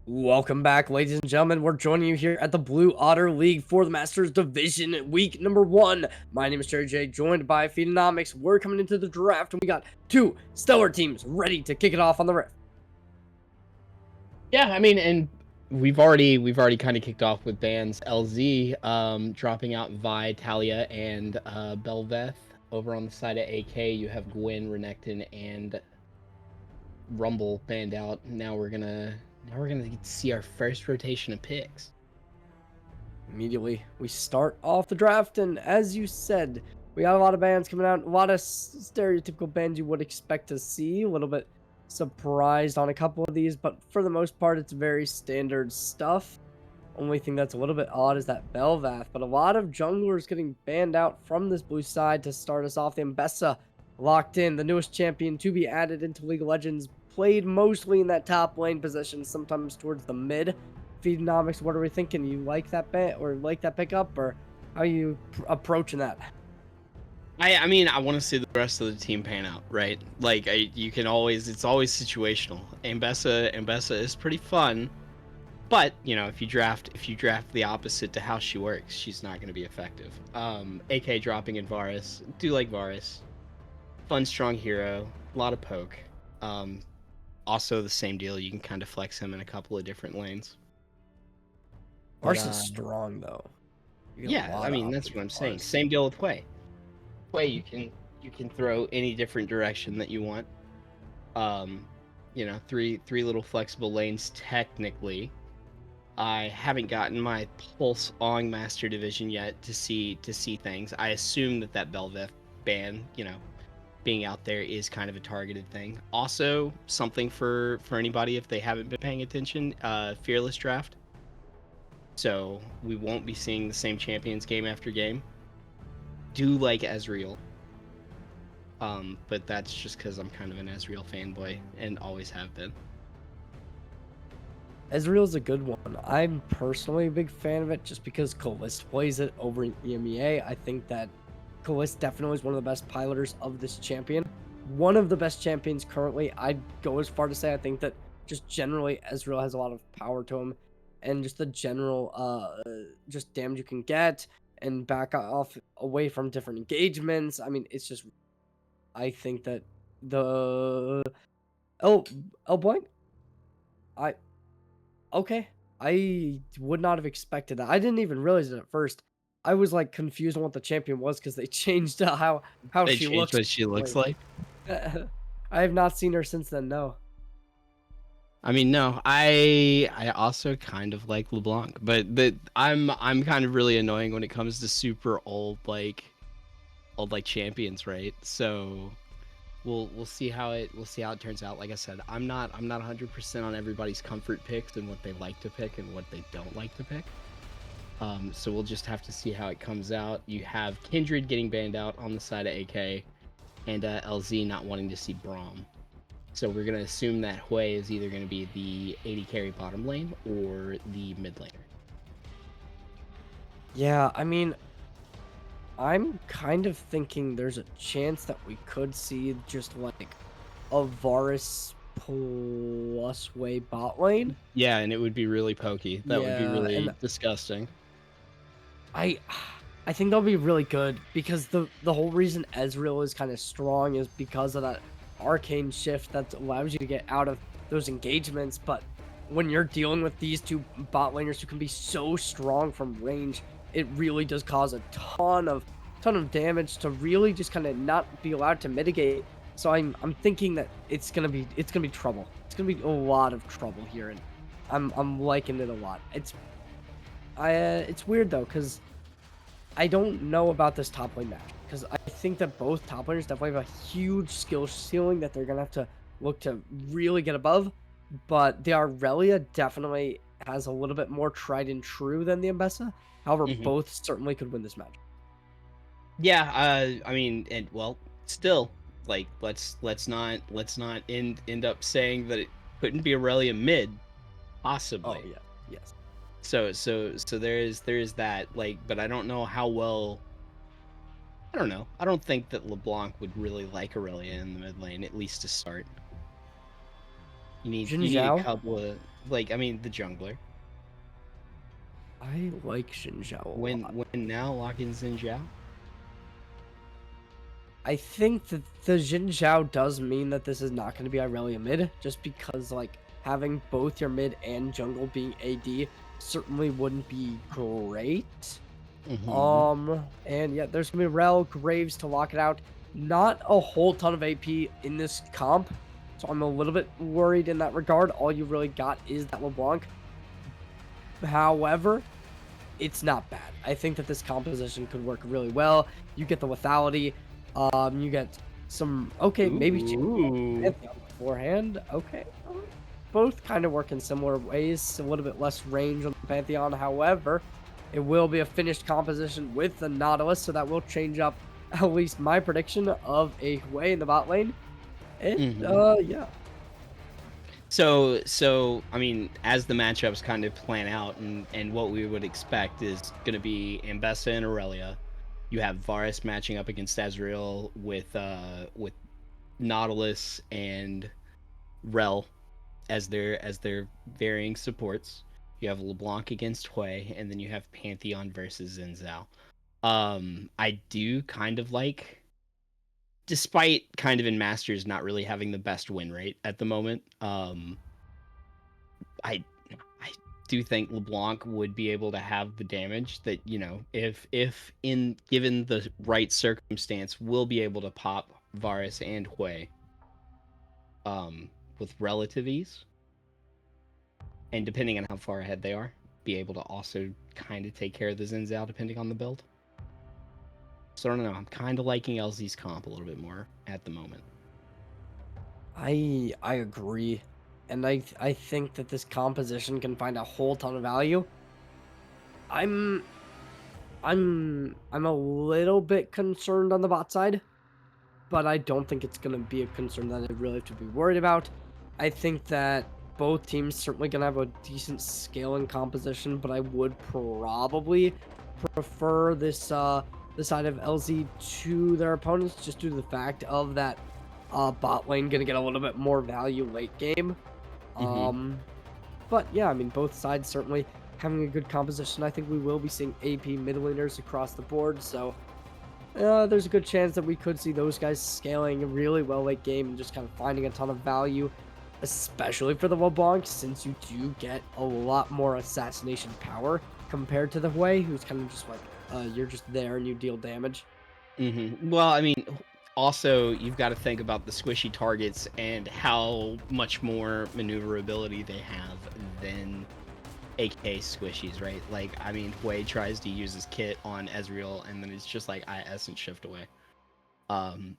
Welcome back, ladies and gentlemen. We're joining you here at the Blue Otter League for the Masters Division week number 1. My name is Jerry J, joined by Feedonomics. We're coming into the draft, and we got two stellar teams ready to kick it off on the rift. Yeah, I mean, and we've already kind of kicked off with bans. LZ dropping out Vi, Talia, and Belveth. Over on the side of AK, you have Gwen, Renekton, and Rumble banned out. Now we're gonna get to see our first rotation of picks. Immediately, we start off the draft, and as you said, we got a lot of bans coming out, a lot of stereotypical bans you would expect to see. A little bit surprised on a couple of these, but for the most part, it's very standard stuff. Only thing that's a little bit odd is that Belvath, but a lot of junglers getting banned out from this blue side to start us off. The Mbessa locked in, the newest champion to be added into League of Legends, played mostly in that top lane position, sometimes towards the mid. Feedonomics, what are we thinking? You like that bet or like that pickup, or how are you approaching that? I mean, I want to see the rest of the team pan out, right? Like, you can always, it's always situational. Mbessa is pretty fun. But, you know, if you draft the opposite to how she works, she's not going to be effective. AK dropping in Varus. Do like Varus. Fun, strong hero. A lot of poke. Also the same deal. You can kind of flex him in a couple of different lanes. Varus is strong, though. Yeah, I mean, that's what I'm saying. Same deal with Hwei. Hwei, you can throw any different direction that you want. You know, three little flexible lanes technically. I haven't gotten my pulse on Master Division yet to see things. I assume that Belveth ban, you know, being out there is kind of a targeted thing. Also, something for anybody if they haven't been paying attention, Fearless Draft. So we won't be seeing the same champions game after game. Do like Ezreal. But that's just because I'm kind of an Ezreal fanboy and always have been. Ezreal's a good one. I'm personally a big fan of it just because Kalist plays it over in EMEA. I think that Kalist definitely is one of the best piloters of this champion. One of the best champions currently. I'd go as far to say I think that just generally Ezreal has a lot of power to him, and just the general just damage you can get and back off away from different engagements. I mean, it's just, I think that the blank. Okay. I would not have expected that. I didn't even realize it at first. I was like confused on what the champion was because they changed how They she changed looks. what she looks like. I have not seen her since then. No. I mean, no, I also kind of like LeBlanc, but I'm kind of really annoying when it comes to super old like champions, right? So we'll see how it turns out. Like I said, I'm not 100% on everybody's comfort picks and what they like to pick and what they don't like to pick. So we'll just have to see how it comes out. You have Kindred getting banned out on the side of AK, and LZ not wanting to see Braum. So we're going to assume that Hwei is either going to be the 80 carry bottom lane or the mid laner. Yeah, I mean, I'm kind of thinking there's a chance that we could see just like a Varus plus way bot lane. Yeah, and it would be really pokey. That would be really disgusting. I think that'll be really good because the whole reason Ezreal is kind of strong is because of that arcane shift that allows you to get out of those engagements. But when you're dealing with these two bot laners who can be so strong from range, it really does cause a ton of damage to really just kind of not be allowed to mitigate. So I'm thinking that it's gonna be trouble. It's gonna be a lot of trouble here, and I'm liking it a lot. It's weird though because I don't know about this top lane match because I think that both top laners definitely have a huge skill ceiling that they're gonna have to look to really get above. But the Aurelia definitely has a little bit more tried and true than the Mbessa. However, both certainly could win this match. Yeah, I mean, and well, still, like, let's not end up saying that it couldn't be Aurelia mid, possibly. Oh yeah, yes. So there is that, like, but I don't know how well. I don't know. I don't think that LeBlanc would really like Aurelia in the mid lane, at least to start. You need a couple of. like, I mean, the jungler. I like Xin Zhao a lot. When now lock in Xin Zhao? I think that the Xin Zhao does mean that this is not going to be Irelia mid, just because like having both your mid and jungle being AD certainly wouldn't be great. And yeah, there's gonna be Rel, Graves to lock it out. Not a whole ton of AP in this comp, so I'm a little bit worried in that regard. All you really got is that LeBlanc. However, it's not bad. I think that this composition could work really well. You get the lethality, you get some maybe Ooh. beforehand. Okay, both kind of work in similar ways. A little bit less range on the Pantheon. However, it will be a finished composition with the Nautilus, so that will change up at least my prediction of a Hwei in the bot lane. And yeah. So I mean, as the matchups kind of plan out, and what we would expect is going to be Ambessa and Aurelia. You have Varus matching up against Azrael with Nautilus and Rel as their varying supports. You have LeBlanc against Hwei, and then you have Pantheon versus Xin Zhao. I do kind of like, despite kind of in Masters not really having the best win rate at the moment, I do think LeBlanc would be able to have the damage that, you know, if in given the right circumstance, will be able to pop Varus and Hwei with relative ease. And depending on how far ahead they are, be able to also kind of take care of the Xin Zhao depending on the build. So I don't know. I'm kind of liking LZ's comp a little bit more at the moment. I agree. And I think that this composition can find a whole ton of value. I'm a little bit concerned on the bot side, but I don't think it's gonna be a concern that I really have to be worried about. I think that both teams certainly gonna have a decent scaling composition, but I would probably prefer this the side of LZ to their opponents, just due to the fact of that bot lane gonna get a little bit more value late game. But yeah, I mean, both sides certainly having a good composition. I think we will be seeing AP mid laners across the board, so there's a good chance that we could see those guys scaling really well late game and just kind of finding a ton of value, especially for the LeBlanc, since you do get a lot more assassination power compared to the Hwei, who's kind of just like, you're just there and you deal damage. Well, I mean, also you've got to think about the squishy targets and how much more maneuverability they have than AK squishies, right? Like, I mean, Hwei tries to use his kit on Ezreal, and then it's just like IS and shift away.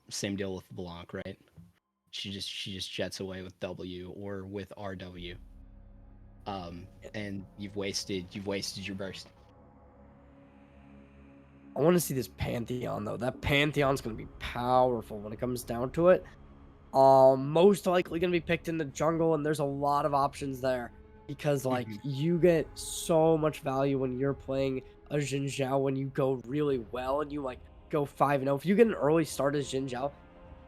Same deal with Blanc, right? She just jets away with W or with RW. And you've wasted your burst. I want to see this Pantheon, though. That Pantheon's going to be powerful when it comes down to it. Most likely going to be picked in the jungle, and there's a lot of options there. Because, like, you get so much value when you're playing a Xin Zhao when you go really well and you, like, go 5-0. If you get an early start as Xin Zhao,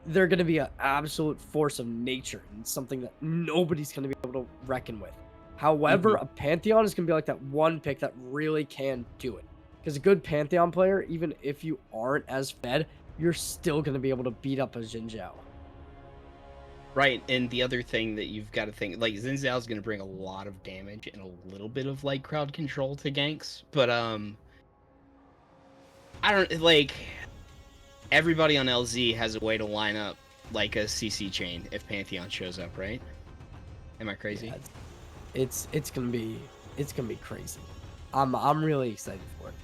they're going to be an absolute force of nature and something that nobody's going to be able to reckon with. However, a Pantheon is going to be like that one pick that really can do it. Because a good Pantheon player, even if you aren't as fed, you're still going to be able to beat up a Xin Zhao. Right, and the other thing that you've got to think, like, Xin Zhao is going to bring a lot of damage and a little bit of, like, crowd control to ganks, but, I don't, like, everybody on LZ has a way to line up, like, a CC chain if Pantheon shows up, right? Am I crazy? Yeah, it's gonna be crazy. I'm really excited for it.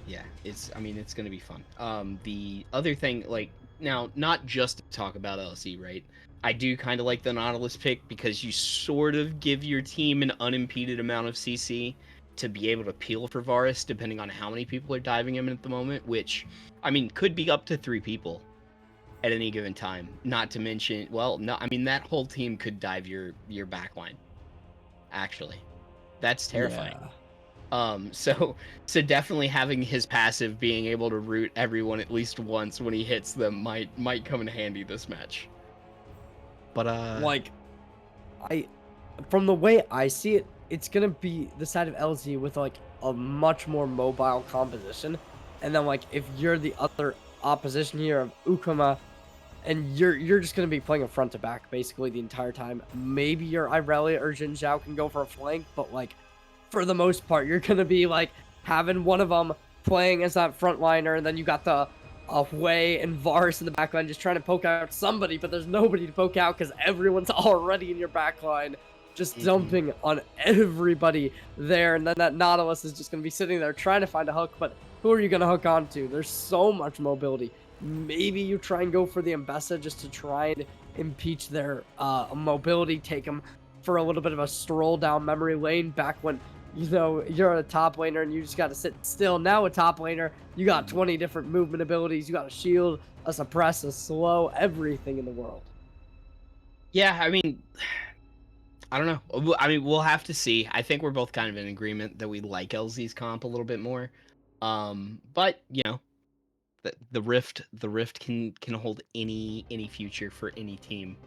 Yeah, it's gonna be fun. The other thing, like, now, not just to talk about LC, right? I do kind of like the Nautilus pick because you sort of give your team an unimpeded amount of CC to be able to peel for Varus, depending on how many people are diving him at the moment, which, I mean, could be up to 3 people at any given time. Not to mention, well, no, I mean, that whole team could dive your backline, actually. That's terrifying. Yeah. So definitely having his passive being able to root everyone at least once when he hits them might come in handy this match. But like, From the way I see it, it's gonna be the side of LZ with like a much more mobile composition, and then like if you're the other opposition here of Ukuma, and you're just gonna be playing a front to back basically the entire time. Maybe your Irelia or Jin Zhao can go for a flank, but like for the most part, you're gonna be like having one of them playing as that frontliner, and then you got the Wei and Varus in the backline just trying to poke out somebody, but there's nobody to poke out because everyone's already in your backline, just Mhm. dumping on everybody there. And then that Nautilus is just gonna be sitting there trying to find a hook, but who are you gonna hook onto? There's so much mobility. Maybe you try and go for the Ambessa just to try and impeach their mobility, take them for a little bit of a stroll down memory lane back when you're a top laner and you just got to sit still. Now a top laner, you got 20 different movement abilities. You got a shield, a suppress, a slow, everything in the world. Yeah, I mean, I don't know. I mean, we'll have to see. I think we're both kind of in agreement that we like LZ's comp a little bit more. But the rift can hold any future for any team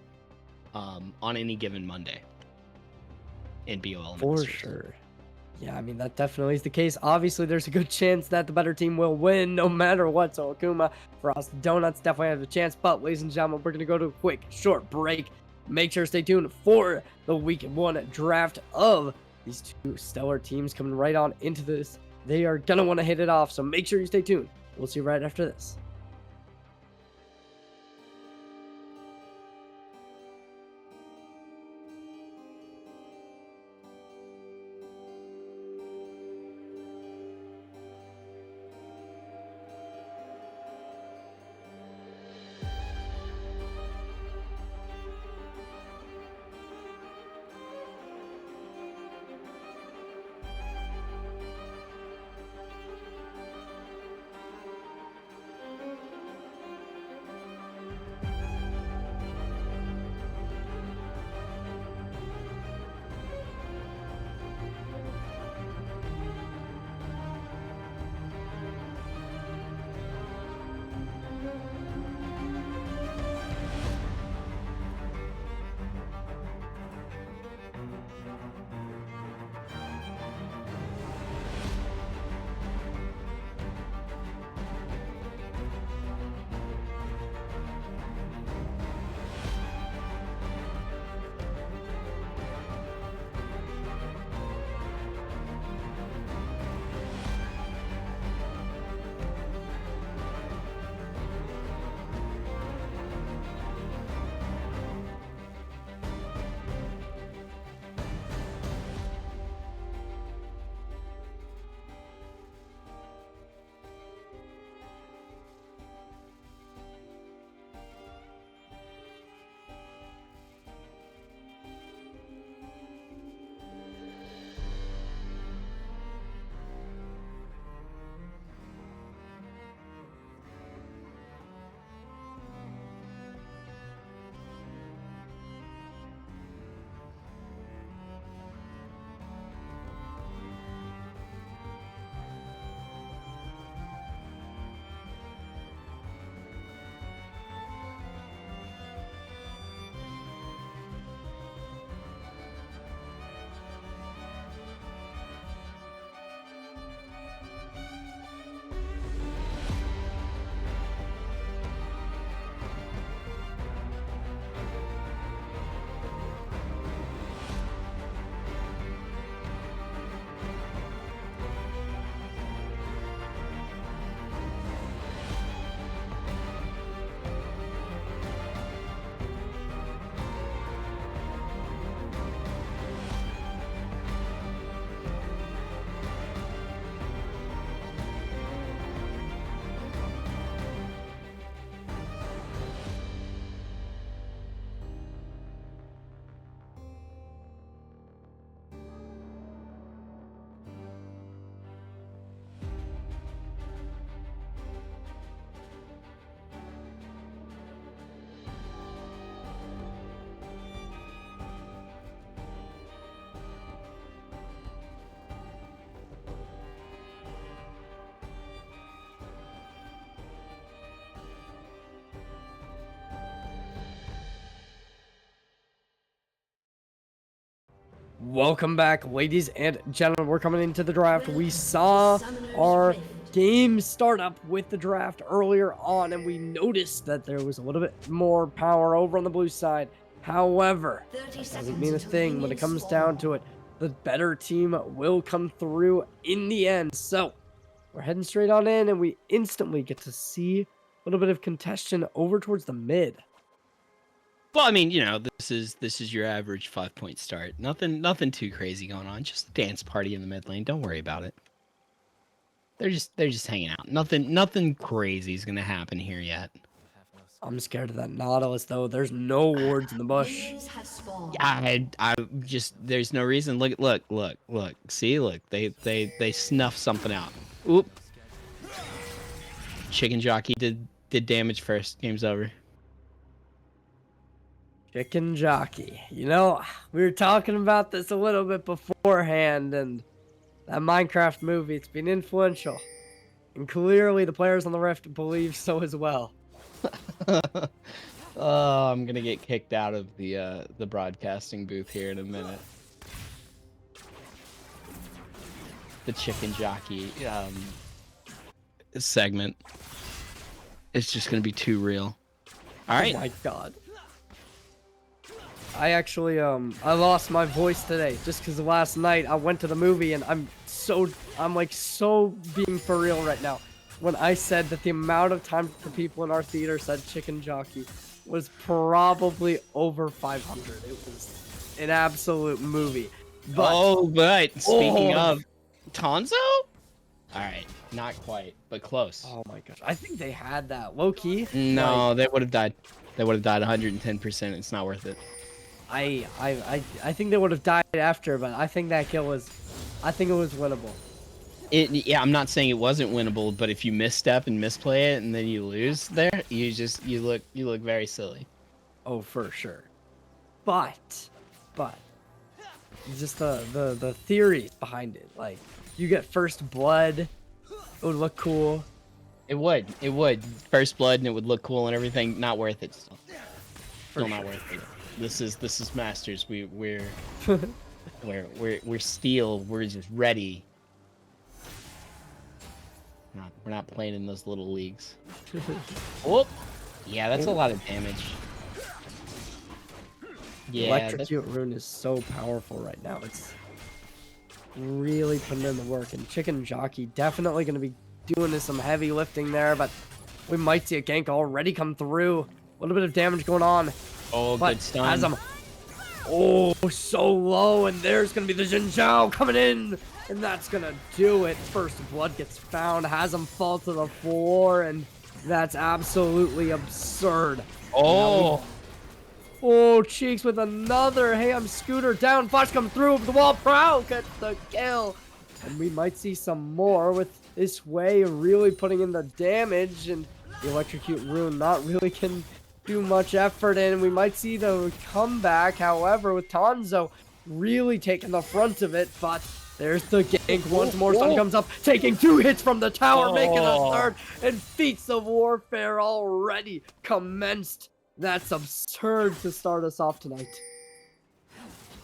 on any given Monday in BOL For Masters. sure. Yeah, I mean, that definitely is the case. Obviously, there's a good chance that the better team will win no matter what. So, Akuma, Frost Donuts definitely have a chance. But, ladies and gentlemen, we're going to go to a quick, short break. Make sure to stay tuned for the week one draft of these two stellar teams coming right on into this. They are going to want to hit it off. So, make sure you stay tuned. We'll see you right after this. Welcome back, ladies and gentlemen. We're coming into the draft. We saw our game start up with the draft earlier on, and we noticed that there was a little bit more power over on the blue side. However, that doesn't mean a thing when it comes down to it. The better team will come through in the end. So we're heading straight on in, and we instantly get to see a little bit of contention over towards the mid. Well, I mean, you know, this is your average 5-point start. Nothing too crazy going on. Just a dance party in the mid lane. Don't worry about it. They're just hanging out. Nothing crazy is gonna happen here yet. I'm scared of that Nautilus though. There's no wards in the bush. I just there's no reason. Look. See, look. They snuffed something out. Oop. Chicken Jockey did damage first. Game's over. Chicken Jockey. You know, we were talking about this a little bit beforehand, and that Minecraft movie, it's been influential. And clearly the players on the Rift believe so as well. Oh, I'm gonna get kicked out of the broadcasting booth here in a minute. The Chicken Jockey segment. It's just gonna be too real. All right. Oh my god. I actually I lost my voice today just because last night I went to the movie, and I'm like so being for real right now when I said that the amount of time for people in our theater said Chicken Jockey was probably over 500. It was an absolute movie. But speaking of Tonzo? All right, not quite, but close. Oh my gosh, I think they had that low key. No, they would have died. They would have died 110%. It's not worth it. I think they would have died after, but I think that kill was, I think it was winnable. Yeah, I'm not saying it wasn't winnable, but if you misstep and misplay it and then you lose there, you look very silly. Oh, for sure. But just the theory behind it, like you get first blood, it would look cool. It would first blood, and it would look cool and everything. Not worth it. Still not worth it. This is Masters. We're steel. We're just ready. We're not playing in those little leagues. Oh, yeah, that's a lot of damage. Yeah, Electrocute Rune is so powerful right now. It's really putting in the work, and Chicken Jockey definitely going to be doing some heavy lifting there, but we might see a gank already come through. A little bit of damage going on. Oh, but good stun. Hasm, oh, so low, and there's going to be the Jin Zhao coming in, and that's going to do it. First blood gets found, Hasm fall to the floor, and that's absolutely absurd. Oh. Oh, Cheeks with another ham scooter down. Flash come through over the wall. Proud gets the kill. And we might see some more with this way really putting in the damage, and the Electrocute Rune not really can do much effort in. We might see the comeback, however, with Tonzo really taking the front of it, but there's the gank once more. Sun comes up, taking 2 hits from the tower, making a third, and feats of warfare already commenced. That's absurd to start us off tonight.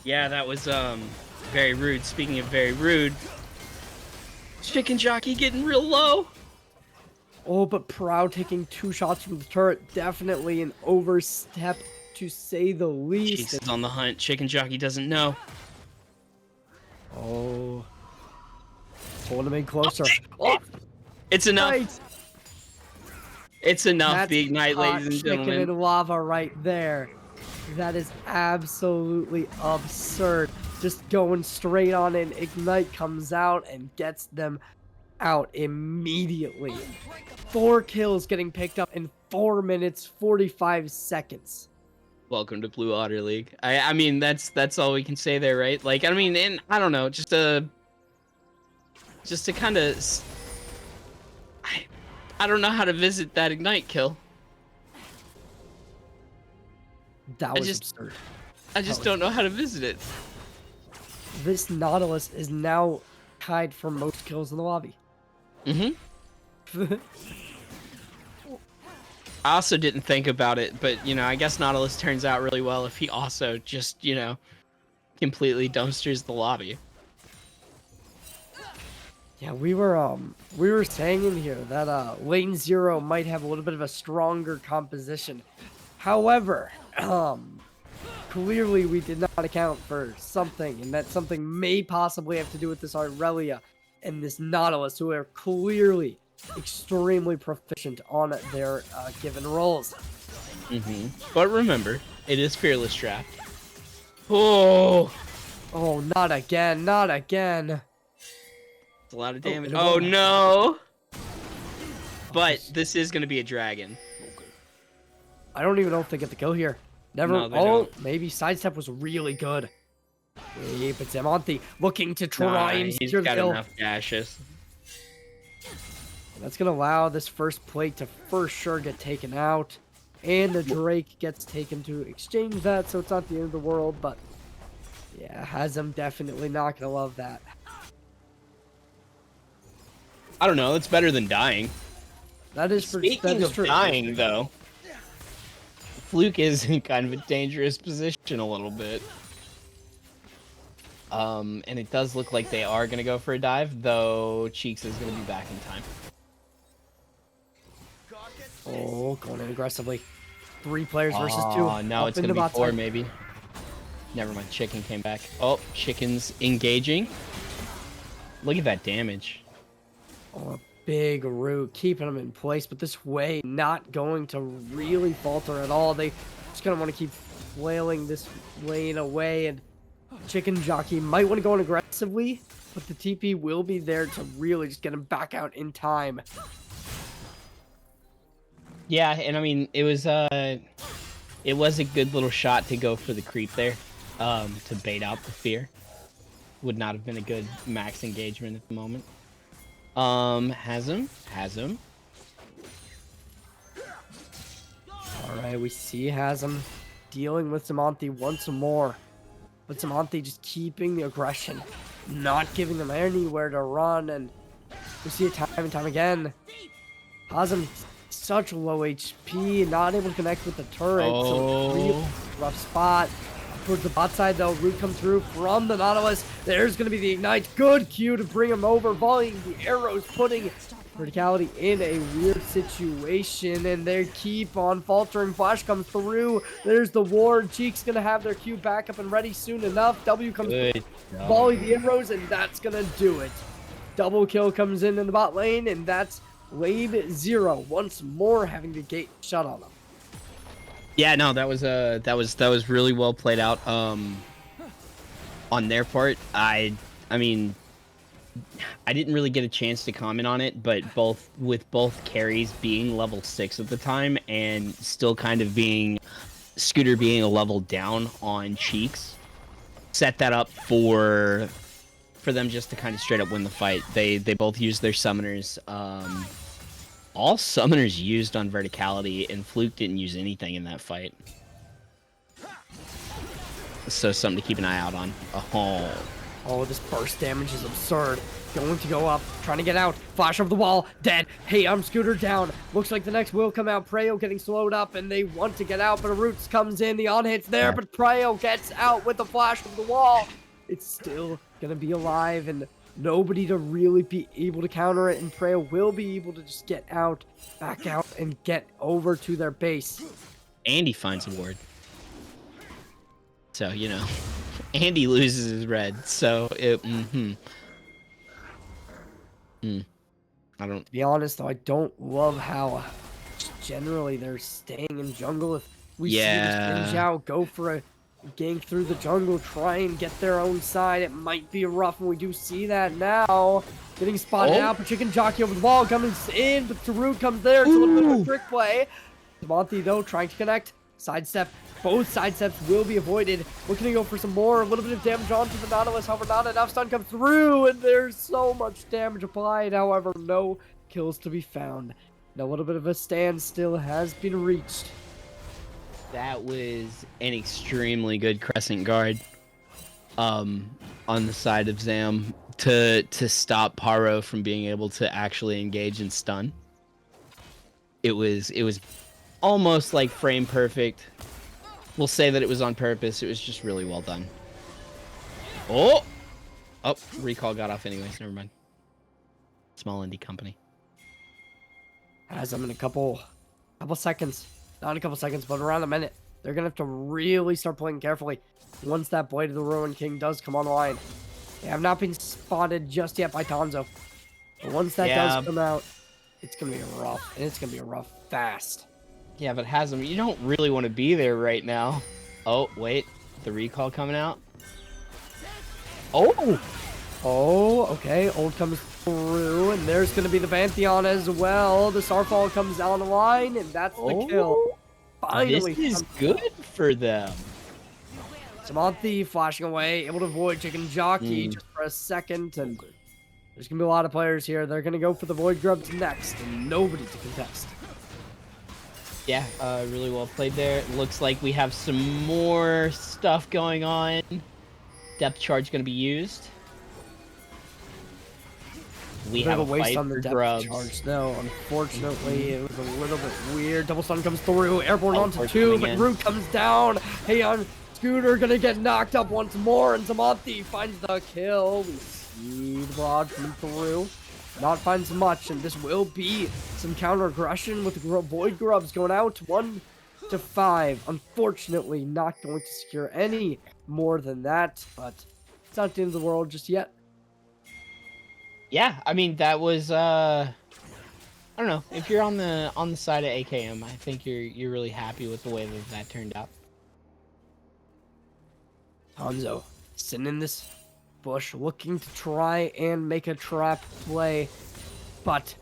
Yeah, that was very rude. Speaking of very rude, Chicken Jockey getting real low. Oh, but Proud taking 2 shots from the turret, definitely an overstep to say the least. Cheeks is on the hunt. Chicken Jockey doesn't know. Oh, hold him in closer. Oh, it's enough. Right. It's enough. That's The ignite, ladies and chicken gentlemen. and lava right there. That is absolutely absurd. Just going straight on in. Ignite comes out and gets them out immediately. 4 kills getting picked up in 4 minutes 45 seconds. Welcome to Blue Otter League. I mean, that's all we can say there, right? Like, I mean, and I don't know, just to kind of, I don't know how to visit that ignite kill. That was absurd. I just don't know how to visit it. This Nautilus is now tied for most kills in the lobby. Mm-hmm. I also didn't think about it, but, you know, I guess Nautilus turns out really well if he also just, you know, completely dumpsters the lobby. Yeah, we were saying in here that lane 0 might have a little bit of a stronger composition. However, clearly we did not account for something, and that something may possibly have to do with this Aurelia and this Nautilus, who are clearly extremely proficient on their given roles. But remember, it is Fearless Draft. Oh, not again, not again. it's a lot of damage. Oh no! But this is gonna be a dragon. I don't even know if they get the kill here. Never. No, they don't. Maybe sidestep was really good. Wait, but Zamonthi looking to try and secure the kill. He's got enough dashes. That's gonna allow this first plate to for sure get taken out, and the Drake gets taken to exchange that, so it's not the end of the world. But yeah, Hazem definitely not gonna love that. I don't know. It's better than dying. That is Speaking of dying, though, Fluke is in kind of a dangerous position a little bit. And it does look like they are going to go for a dive, though Cheeks is going to be back in time. Oh, going in aggressively. 3 players versus 2. Oh, no, it's going to be 4 maybe. Never mind, Chicken came back. Oh, Chicken's engaging. Look at that damage. Oh, a big root, keeping them in place, but this way not going to really falter at all. They just gonna want to keep flailing this lane away, and Chicken Jockey might want to go in aggressively, but the TP will be there to really just get him back out in time. Yeah, and I mean, it was a good little shot to go for the creep there, to bait out the fear. Would not have been a good max engagement at the moment. Has him. Alright, we see Hazem dealing with Zamonthi once more. But Zamonthi just keeping the aggression, not giving them anywhere to run, and we see it time and time again. Hazem, such low HP, not able to connect with the turret, so really rough spot. Towards the bot side, though, root come through from the Nautilus. There's going to be the ignite. Good Q to bring him over. Volleying the arrows, putting Verticality in a weird situation, and they keep on faltering. Flash comes through. There's the ward. Cheek's going to have their Q back up and ready soon enough. W comes through. Volley the arrows, and that's going to do it. Double kill comes in the bot lane, and that's Lane 0 once more having the gate shut on them. Yeah, no, that was really well played out on their part. I mean, I didn't really get a chance to comment on it, but with both carries being level 6 at the time and still kind of being Scooter being a level down on Cheeks, set that up for them just to kind of straight up win the fight. They both used their summoners. All summoners used on Verticality, and Fluke didn't use anything in that fight. So something to keep an eye out on. Oh, this burst damage is absurd. Going to go up, trying to get out. Flash over the wall, dead. Hey, I'm Scooter down. Looks like the next will come out. Preo getting slowed up, and they want to get out, but a Roots comes in. The on-hit's there, but Preo gets out with the flash over the wall. It's still going to be alive, and nobody to really be able to counter it, and Preo will be able to just get out, back out, and get over to their base. Andy finds a ward. So, you know, Andy loses his red, so it, I don't... To be honest, though, I don't love how generally they're staying in jungle. If we see this Bin Zhao go for a gank through the jungle, try and get their own side, it might be rough, and we do see that now. Getting spotted out, but Chicken Jockey over the wall coming in, but Tarut comes there. It's a little bit of a trick play. Monty, though, trying to connect. Sidestep. Both sidesteps will be avoided. Looking to go for some more. A little bit of damage onto the Nautilus. However, not enough. Stun comes through, and there's so much damage applied. However, no kills to be found. And a little bit of a standstill has been reached. That was an extremely good crescent guard on the side of Zam to stop Paro from being able to actually engage and stun. It was almost like frame perfect. We'll say that it was on purpose. It was just really well done. Oh! Oh, recall got off anyways. Never mind. Small indie company. As I'm in a couple seconds. Not a couple seconds, but around a minute. They're going to have to really start playing carefully once that Blade of the Ruined King does come online. They have not been spotted just yet by Tanzo. But once that does come out, it's going to be rough. And it's going to be rough fast. Yeah, but Haslam, you don't really want to be there right now. Oh, wait. The recall coming out. Oh! Oh, okay. Ult comes through, and there's going to be the Pantheon as well. The Starfall comes on the line, and that's the kill. Finally. This is good for them. Samanthi flashing away, able to avoid Chicken Jockey just for a second, and there's going to be a lot of players here. They're going to go for the Void Grubs next, and nobody to contest. Yeah, really well played there. It looks like we have some more stuff going on. Depth charge going to be used. We have a waste on the depth charge, though. Unfortunately, it was a little bit weird. Double stun comes through, airborne onto 2, but Root comes down. Hey, on Scooter gonna get knocked up once more, and Samanthi finds the kill. We see the barrage coming through. Not finds much, and this will be some counter aggression with the Void Grubs going out 1 to 5. Unfortunately, not going to secure any more than that, but it's not the end of the world just yet. Yeah, I mean that was I don't know. If you're on the side of AKM, I think you're really happy with the way that turned out. Tanzo sitting in this bush, looking to try and make a trap play, but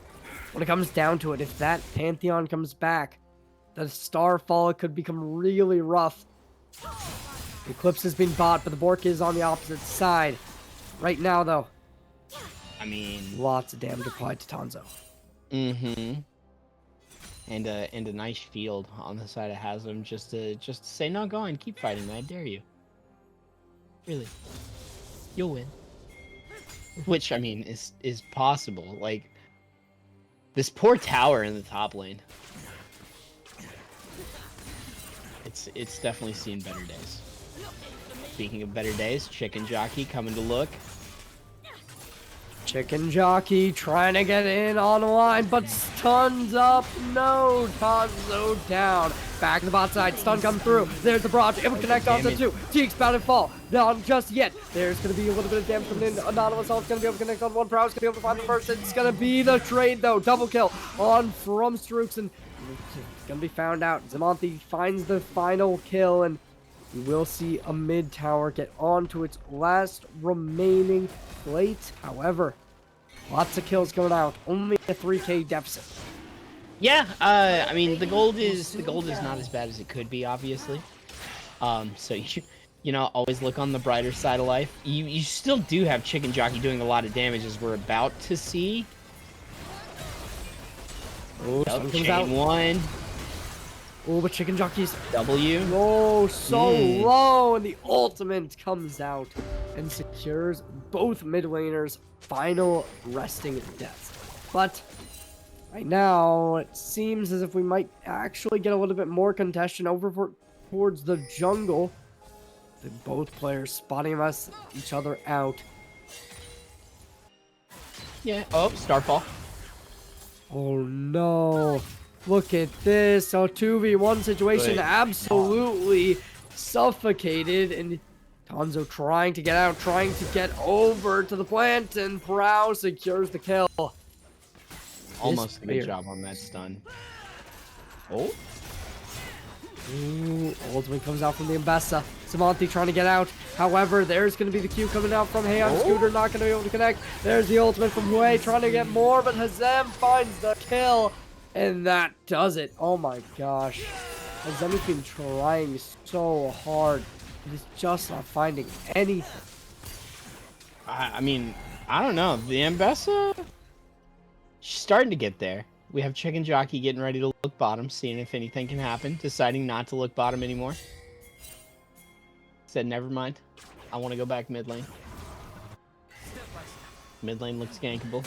when it comes down to it, if that Pantheon comes back, the Starfall could become really rough. The Eclipse has been bought, but the Bork is on the opposite side. Right now, though, I mean, lots of damage applied to Tanzo. Mm-hmm. And a nice field on the side of Haslam just to say, no, go on, keep fighting, man. I dare you. Really. You'll win. Which, I mean, is possible. Like, this poor tower in the top lane. It's definitely seen better days. Speaking of better days, Chicken Jockey coming to look. Chicken Jockey trying to get in on the line, but stuns up. No, Tanzo down. Back to the bot side. Stun come through. There's the barrage. It would connect onto 2. Teek's about to fall. Not just yet. There's going to be a little bit of damage coming in. Anonymous Ult's going to be able to connect on 1. Prow's going to be able to find the first. It's going to be the trade, though. Double kill on from Strooks, and it's going to be found out. Samanthi finds the final kill, and we will see a mid tower get onto its last remaining plate. However, lots of kills going out. Only a 3k deficit. Yeah, I mean the gold is not as bad as it could be, obviously. So you know, always look on the brighter side of life. You still do have Chicken Jockey doing a lot of damage, as we're about to see. Oh, chain 1. Oh, but Chicken Jockey's W. Oh, so low, and the ultimate comes out and secures both mid laners' final resting deaths. But right now, it seems as if we might actually get a little bit more contention over towards the jungle. With both players spotting each other out. Yeah. Oh, Starfall. Oh no. Look at this. A 2v1 situation, absolutely suffocated, and Tanzo trying to get out, trying to get over to the plant, and Prow secures the kill. Almost a good job on that stun. Oh. Ooh, ultimate comes out from the Mbessa. Samanthi trying to get out. However, there's going to be the Q coming out from Heian. Scooter not going to be able to connect. There's the ultimate from Hue trying to get more, but Hazem finds the kill. And that does it. Oh my gosh. Hazem has been trying so hard. He's just not finding anything. I mean, I don't know. The Mbessa, she's starting to get there. We have Chicken Jockey getting ready to look bottom, seeing if anything can happen, deciding not to look bottom anymore. Said, never mind. I want to go back mid lane. Mid lane looks gankable.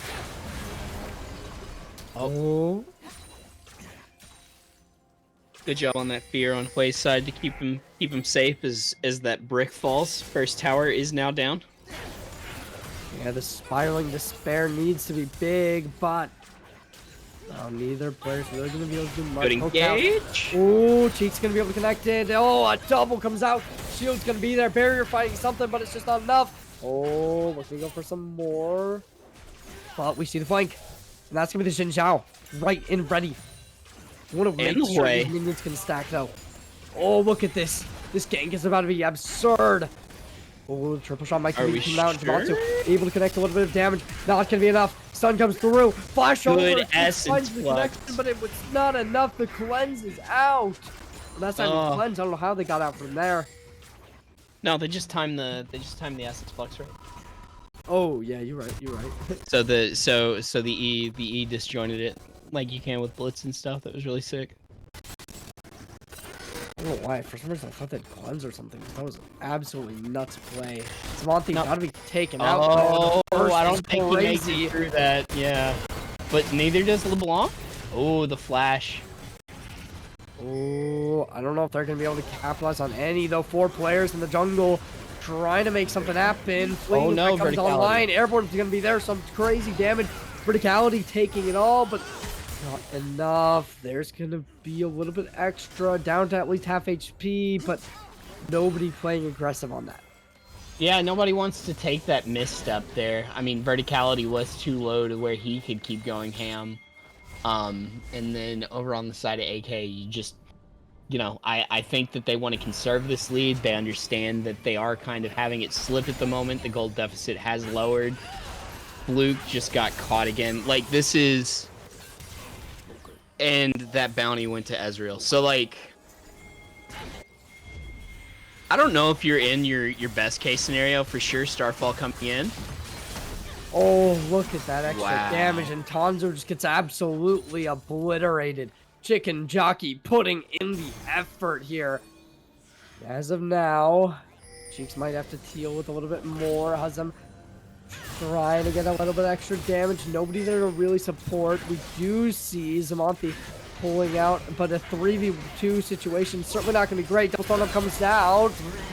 Oh. Good job on that fear on Hue's side to keep him safe as that brick falls. First tower is now down. Yeah, the spiraling despair needs to be big, but neither player's really going to be able to do much. Good engage. Ooh, Cheek's going to be able to connect it. Oh, a double comes out. Shield's going to be there. Barrier fighting something, but it's just not enough. Oh, we're going to go for some more. But we see the flank. And that's going to be the Xin Zhao. Right and ready. You want to make sure these minions can stack, though. Oh, look at this. This gank is about to be absurd. Oh, triple shot might be coming out. Sure? Able to connect a little bit of damage. Not going to be enough. Stun comes through. Flash over. Good essence the connection, but it was not enough. The cleanse is out. Well, that's not even cleanse. I don't know how they got out from there. No, they just timed the essence flux, right? Oh yeah, you're right. You're right. so the E disjointed it like you can with blitz and stuff. That was really sick. I don't know why. For some reason, I thought they'd cleanse or something. That was absolutely nuts play. Samantha got to be taken out. Oh, I don't think he makes it through that. Yeah, but neither does LeBlanc. Oh, the flash. Oh, I don't know if they're going to be able to capitalize on any, though. 4 players in the jungle trying to make something happen. Oh no, comes online. Airborne's going to be there. Some crazy damage. Verticality taking it all, but not enough. There's going to be a little bit extra, down to at least half HP, but nobody playing aggressive on that. Yeah, nobody wants to take that misstep there. I mean, verticality was too low to where he could keep going ham. And then over on the side of AK, you just, you know, I think that they want to conserve this lead. They understand that they are kind of having it slip at the moment. The gold deficit has lowered. Fluke just got caught again. Like, this is... And that bounty went to Ezreal. So, like... I don't know if you're in your best case scenario. For sure, Starfall coming in. Oh, look at that extra damage, and Tanzo just gets absolutely obliterated. Chicken Jockey putting in the effort here. As of now, Cheeks might have to deal with a little bit more. Hazem trying to get a little bit extra damage. Nobody there to really support. We do see Zamonthi pulling out, but a 3v2 situation certainly not going to be great. Double Thunder comes out,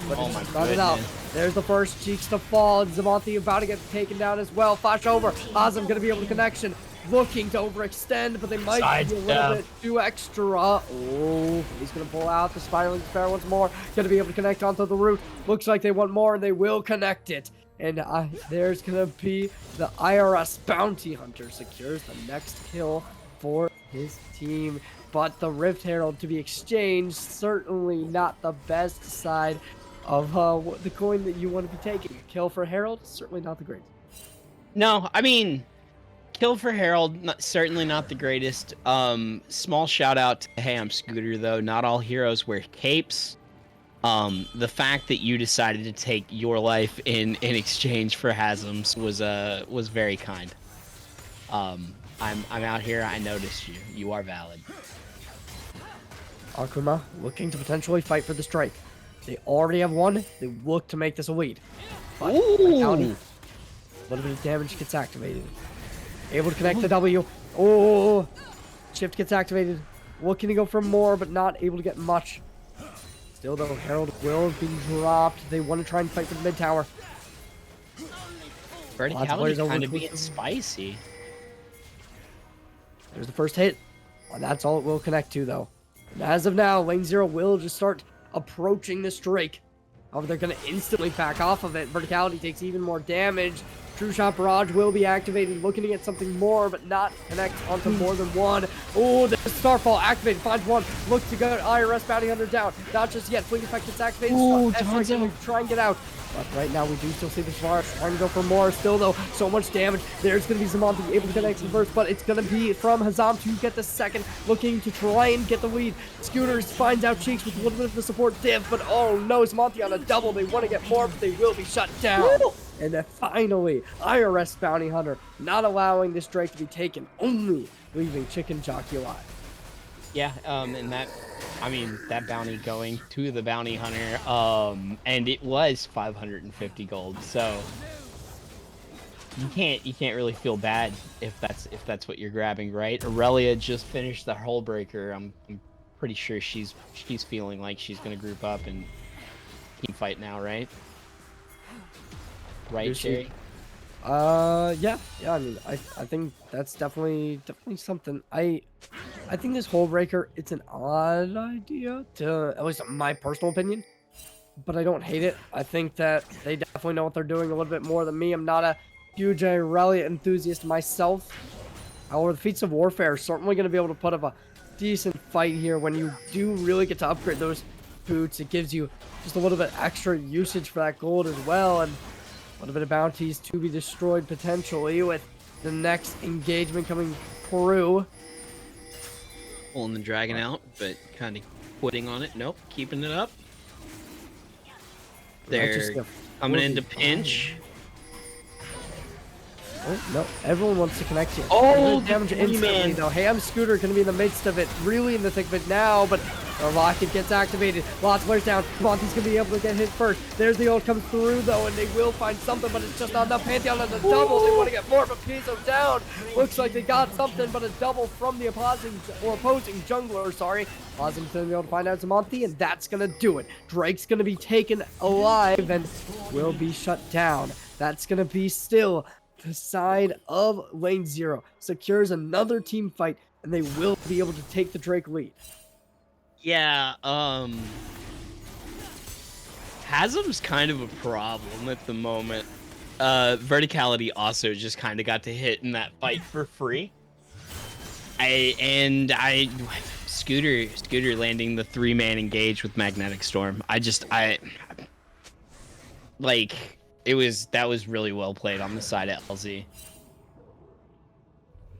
but it's not enough. There's the first Cheeks to fall, and Zamonthi about to get taken down as well. Flash over. Hazem going to be able to connection. Looking to overextend, but they might be a little bit too extra. Oh, he's going to pull out the Spiraling Despair once more. Going to be able to connect onto the root. Looks like they want more, and they will connect it. And there's going to be the IRS Bounty Hunter secures the next kill for his team. But the Rift Herald to be exchanged, certainly not the best side of the coin that you want to be taking. A kill for Herald, certainly not the greatest. No, I mean... Kill for Herald, certainly not the greatest. Small shout out to Hey I'm Scooter though. Not all heroes wear capes. The fact that you decided to take your life in exchange for Hazem's was very kind. I'm out here. I noticed you. You are valid. Akuma looking to potentially fight for the strike. They already have one. They look to make this a lead. But a little bit of damage gets activated. Able to connect the W. Oh, shift gets activated. Looking to go for more, but not able to get much. Still, though, Herald will be dropped. They want to try and fight for the mid tower. Verticality kind of being spicy. There's the first hit. And that's all it will connect to, though. And as of now, Lane Zero will just start approaching this Drake. However, they're going to instantly back off of it. Verticality takes even more damage. True Shot Barrage will be activated, looking to get something more, but not connect onto more than one. Oh, the Starfall activated, finds one. Look to get IRS Bounty Hunter down. Not just yet. Fleet Effect gets activated. Oh, try and get out. But right now, we do still see the Sparks trying to go for more. Still, though, so much damage. There's going to be Zamonthi able to connect the first, but it's going to be from Hazam to get the second, looking to try and get the lead. Scooters finds out Cheeks with a little bit of the support div, but oh no, Zamonthi on a double. They want to get more, but they will be shut down. Woo! And then finally, IRS Bounty Hunter not allowing this Drake to be taken, only leaving Chicken Jockey alive. Yeah, and that, I mean, that bounty going to the Bounty Hunter, and it was 550 gold, so you can't really feel bad if that's what you're grabbing, right? Aurelia just finished the Hull Breaker. I'm pretty sure she's feeling like she's gonna group up and team fight now, right? Right, Sherry? Yeah. I mean, I think that's definitely something. I think this hole breaker, it's an odd idea to, at least in my personal opinion, but I don't hate it. I think that they definitely know what they're doing a little bit more than me. I'm not a huge Aurelia enthusiast myself. However, the feats of warfare are certainly going to be able to put up a decent fight here when you do really get to upgrade those boots. It gives you just a little bit extra usage for that gold as well, and a little bit of bounties to be destroyed potentially with the next engagement coming through. Pulling the dragon out, but kind of quitting on it. Nope, keeping it up. They're coming into pinch. Oh, no, everyone wants to connect here. Oh, damage instantly, though. Hey, I'm Scooter, going to be in the midst of it, really in the thick of it now, but the rocket gets activated. Lots of players down. Monty's going to be able to get hit first. There's the ult comes through, though, and they will find something, but it's just not enough. Pantheon on the double. They want to get more, but Pizzo down. Looks like they got something, but a double from the opposing jungler, sorry. Opposing's going to be able to find out Monty, and that's going to do it. Drake's going to be taken alive and will be shut down. That's going to be still the side of lane 0. Secures another team fight, and they will be able to take the Drake lead. Yeah, Chasm's kind of a problem at the moment. Verticality also just kind of got to hit in that fight for free. Scooter landing the 3-man engage with Magnetic Storm. That was really well played on the side of LZ.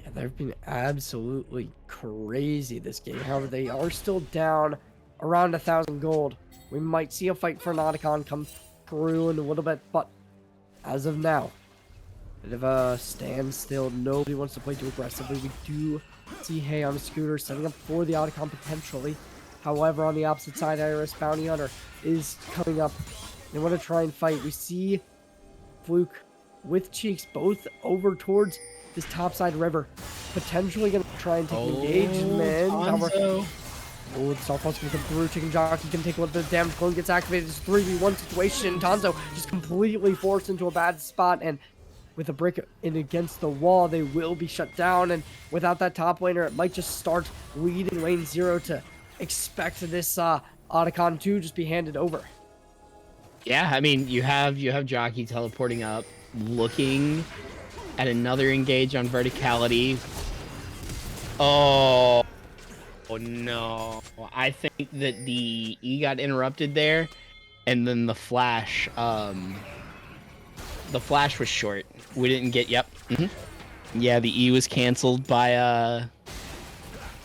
Yeah, they've been absolutely crazy this game. However, they are still down around 1,000 gold. We might see a fight for an Otacon come through in a little bit, but as of now, bit of a standstill. Nobody wants to play too aggressively. We do see Hay on a Scooter setting up for the Otacon potentially. However, on the opposite side, Iris Bounty Hunter is coming up. They want to try and fight. We see Fluke with Cheeks both over towards this topside river. Potentially going to try and take engagement. Oh, the Starfall's going to come through. Chicken Jockey can take a little bit of damage. Clone gets activated. It's a 3v1 situation. Tanzo just completely forced into a bad spot, and with a brick in against the wall, they will be shut down. And without that top laner, it might just start leading lane 0 to expect this Otacon to just be handed over. Yeah, I mean, you have Jockey teleporting up, looking at another engage on verticality. Oh no. I think that the E got interrupted there, and then the flash was short. We didn't get Yeah, the E was canceled by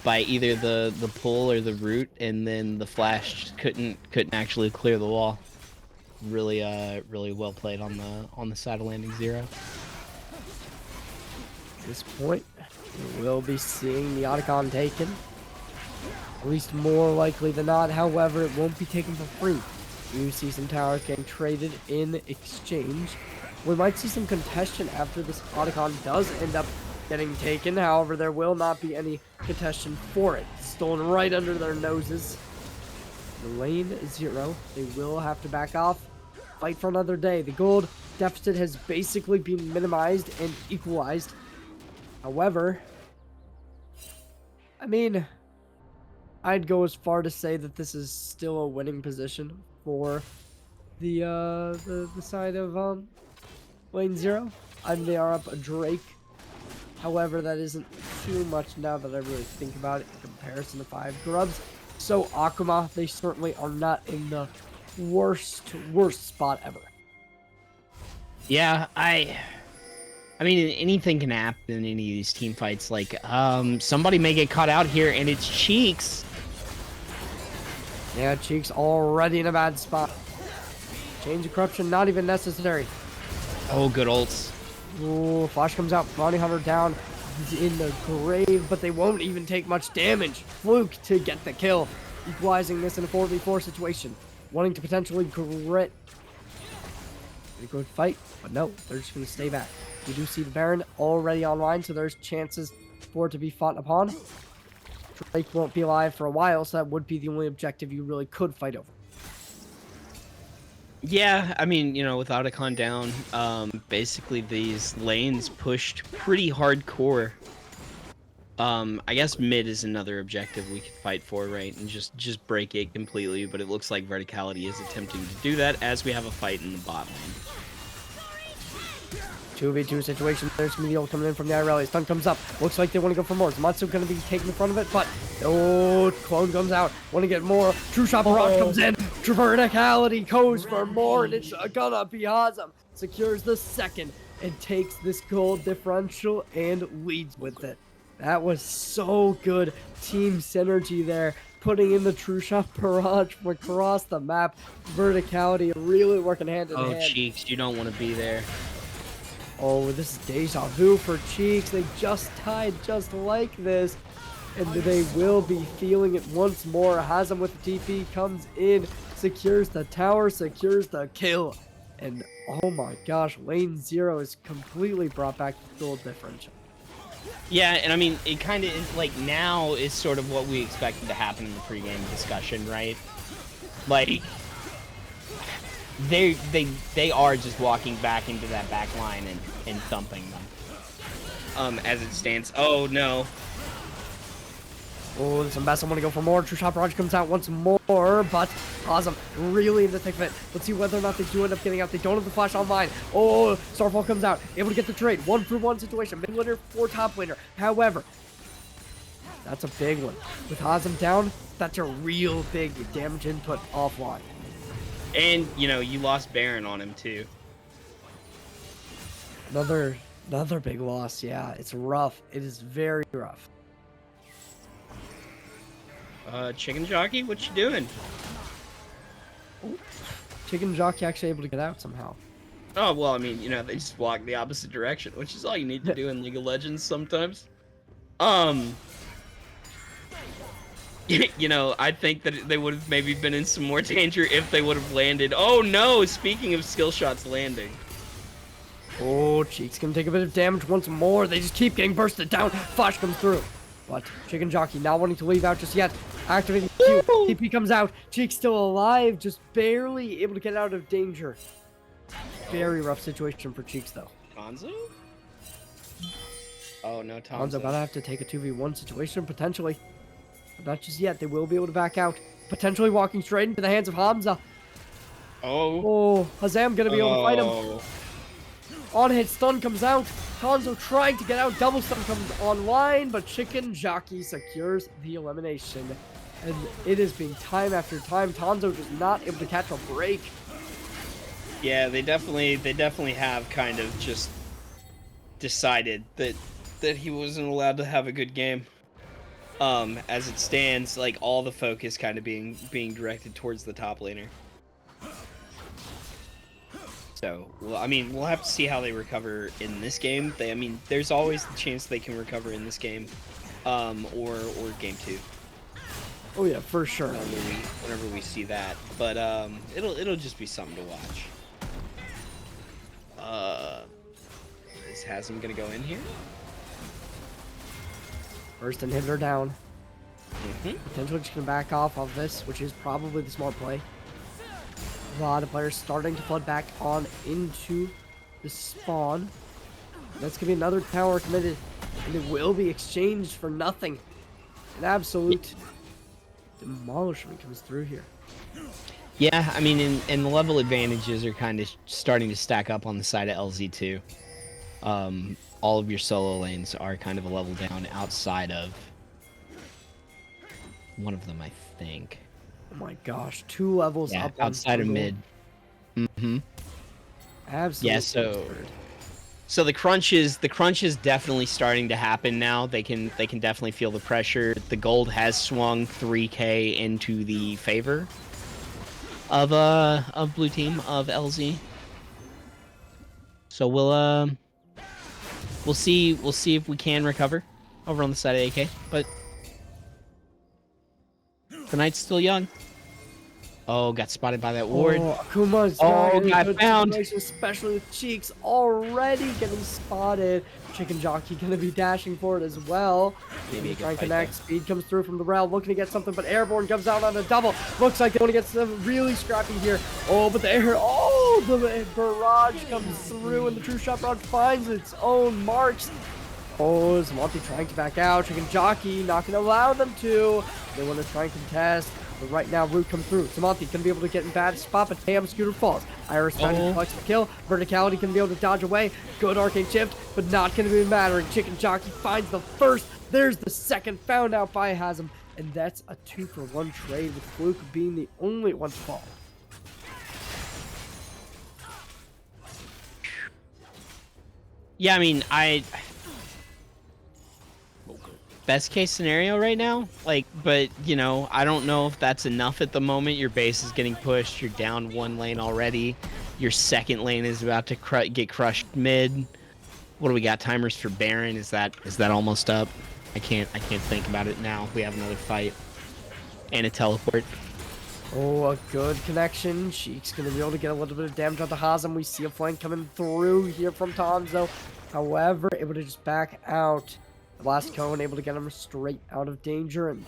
either the pull or the root, and then the flash couldn't actually clear the wall. Really well played on the side of landing 0. At this point, we will be seeing the Otacon taken. At least more likely than not. However, it won't be taken for free. You see some towers getting traded in exchange. We might see some contention after this Otacon does end up getting taken. However, there will not be any contention for it. Stolen right under their noses. Lane 0, they will have to back off. Fight for another day. The gold deficit has basically been minimized and equalized. However, I mean, I'd go as far to say that this is still a winning position for the side of lane 0. They are up a Drake. However, that isn't too much now that I really think about it in comparison to 5 Grubs. So Akuma, they certainly are not in the worst spot ever. Yeah, I mean, anything can happen in any of these team fights. Like, somebody may get caught out here, and it's Cheeks. Yeah, Cheeks already in a bad spot. Change of corruption, not even necessary. Oh, good ults. Ooh, flash comes out, Bounty Hunter down. He's in the grave, but they won't even take much damage. Fluke to get the kill, equalizing this in a 4v4 situation. Wanting to potentially grit a good fight, but no, they're just going to stay back. We do see the Baron already online, so there's chances for it to be fought upon. Drake won't be alive for a while, so that would be the only objective you really could fight over. Yeah, I mean, with Otacon down, basically these lanes pushed pretty hardcore. I guess mid is another objective we could fight for, right? And just break it completely, but it looks like Verticality is attempting to do that as we have a fight in the bot lane. 2v2 situation. There's Meteor coming in from the Irelia. Stun comes up. Looks like they want to go for more. Zamatsu going to be taking the front of it, but Clone comes out. Want to get more. True Shot Barrage comes in. Verticality goes for more, and it's gonna be awesome. Secures the second and takes this gold differential and leads with it. That was so good. Team synergy there. Putting in the True Shot Barrage from across the map. Verticality really working hand in hand. Oh, Cheeks, you don't want to be there. Oh, this is deja vu for Cheeks. They just tied just like this. And they will be feeling it once more. Hazem with the TP comes in, secures the tower, secures the kill. And oh my gosh, lane 0 is completely brought back to gold differential. Yeah, and I mean, it kind of is like now is sort of what we expected to happen in the pregame discussion, right? Like, they are just walking back into that back line and thumping them. As it stands. Oh no. Oh, this Ambassador want to go for more. True Shot Barrage comes out once more, but awesome. Really in the thick of it. Let's see whether or not they do end up getting out. They don't have the flash online. Oh, Starfall comes out. Able to get the trade. 1-for-1 situation. Mid laner for top laner. However, that's a big one. With Hazem down, that's a real big damage input offline. And, you lost Baron on him, too. Another big loss, yeah. It's rough. It is very rough. Chicken Jockey, what you doing? Ooh. Chicken Jockey actually able to get out somehow. Oh, well, I mean, they just walk the opposite direction, which is all you need to do in League of Legends sometimes. I think that they would have maybe been in some more danger if they would have landed. Oh, no! Speaking of skill shots landing. Oh, Cheeks gonna take a bit of damage once more. They just keep getting bursted down. Flash comes through. But Chicken Jockey not wanting to leave out just yet. Activating Q. TP comes out. Cheeks still alive, just barely able to get out of danger. Very rough situation for Cheeks, though. Tonzo? Oh, no, Tonzo. Tonzo gotta have to take a 2v1 situation, potentially. But not just yet. They will be able to back out. Potentially walking straight into the hands of Hamza. Oh, Hazem gonna be able to fight him. On hit, stun comes out. Tonzo trying to get out. Double stun comes online, but Chicken Jockey secures the elimination. And it has been time after time. Tonzo just not able to catch a break. Yeah, they definitely have kind of just decided that he wasn't allowed to have a good game. As it stands, like all the focus kind of being directed towards the top laner. So, well, I mean, we'll have to see how they recover in this game. There's always the chance they can recover in this game, or game 2. Oh yeah, for sure. Whenever we see that, but it'll just be something to watch. Is Hazem gonna go in here? First inhibitor down. Mm-hmm. Potentially just gonna back off of this, which is probably the smart play. A lot of players starting to flood back on into the spawn. That's gonna be another tower committed, and it will be exchanged for nothing. An absolute demolishment comes through here. Yeah, I mean, and the level advantages are kind of starting to stack up on the side of LZ2. All of your solo lanes are kind of a level down outside of one of them, I think. Oh my gosh, 2 levels up outside of mid. Mm-hmm. Absolutely. Yeah, so the crunch is definitely starting to happen now. They can definitely feel the pressure. The gold has swung 3K into the favor of blue team of LZ. So we'll see if we can recover over on the side of AK, but the night's still young. Oh, got spotted by that ward. Oh, Akuma's got found. Especially with Cheeks already getting spotted. Chicken Jockey gonna be dashing for it as well. maybe a Try good and fight connect. there. Speed comes through from the rail, looking to get something, but Airborne comes out on a double. Looks like they want to get some really scrappy here. Oh, but the air, oh, the barrage comes through, and the true shot barrage finds its own marks. Oh, Zamonte trying to back out. Chicken Jockey not going to allow them to. They want to try and contest. But right now, Root comes through. Zamonte going to be able to get in bad spot, but Tam Scooter falls. Iris collects the kill. Verticality can be able to dodge away. Good arcane shift, but not going to be mattering. Chicken Jockey finds the first. There's the second, found out by Hazem. And that's a 2-for-1 trade, with Fluke being the only one to fall. Yeah, I mean, best case scenario right now, like, but you know, I don't know if that's enough at the moment. Your base is getting pushed. You're down one lane already. Your second lane is about to get crushed mid. What do we got? Timers for Baron? Is that almost up? I can't think about it now. We have another fight and a teleport. Oh, a good connection. Sheik's going to be able to get a little bit of damage on the Hazem. We see a flank coming through here from Tonzo. However, able to just back out. The last cone able to get him straight out of danger, and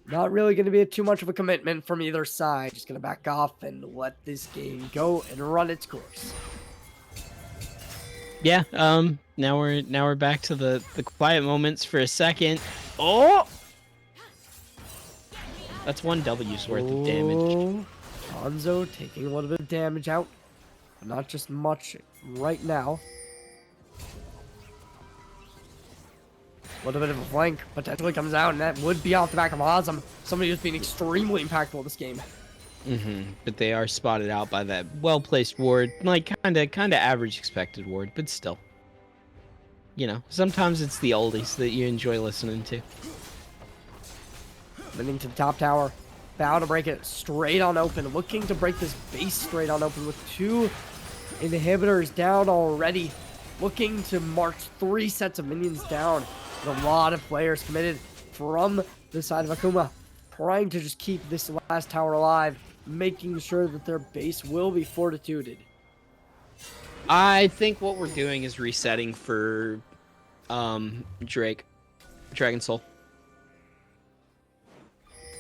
not really going to be too much of a commitment from either side. Just going to back off and let this game go and run its course. Yeah, now we're back to the quiet moments for a second. Oh! That's one W's worth of damage. Tonzo taking a little bit of damage out, but not just much right now. A little bit of a flank potentially comes out, and that would be off the back of Hazem. Somebody who's been extremely impactful this game. But they are spotted out by that well-placed ward, like kind of average expected ward, but still. You know, sometimes it's the oldies that you enjoy listening to. Moving to the top tower, about to break it straight on open, looking to break this base straight on open with 2 inhibitors down already, looking to march 3 sets of minions down. With a lot of players committed from the side of Akuma, trying to just keep this last tower alive, making sure that their base will be fortituded. I think what we're doing is resetting for Dragon Soul.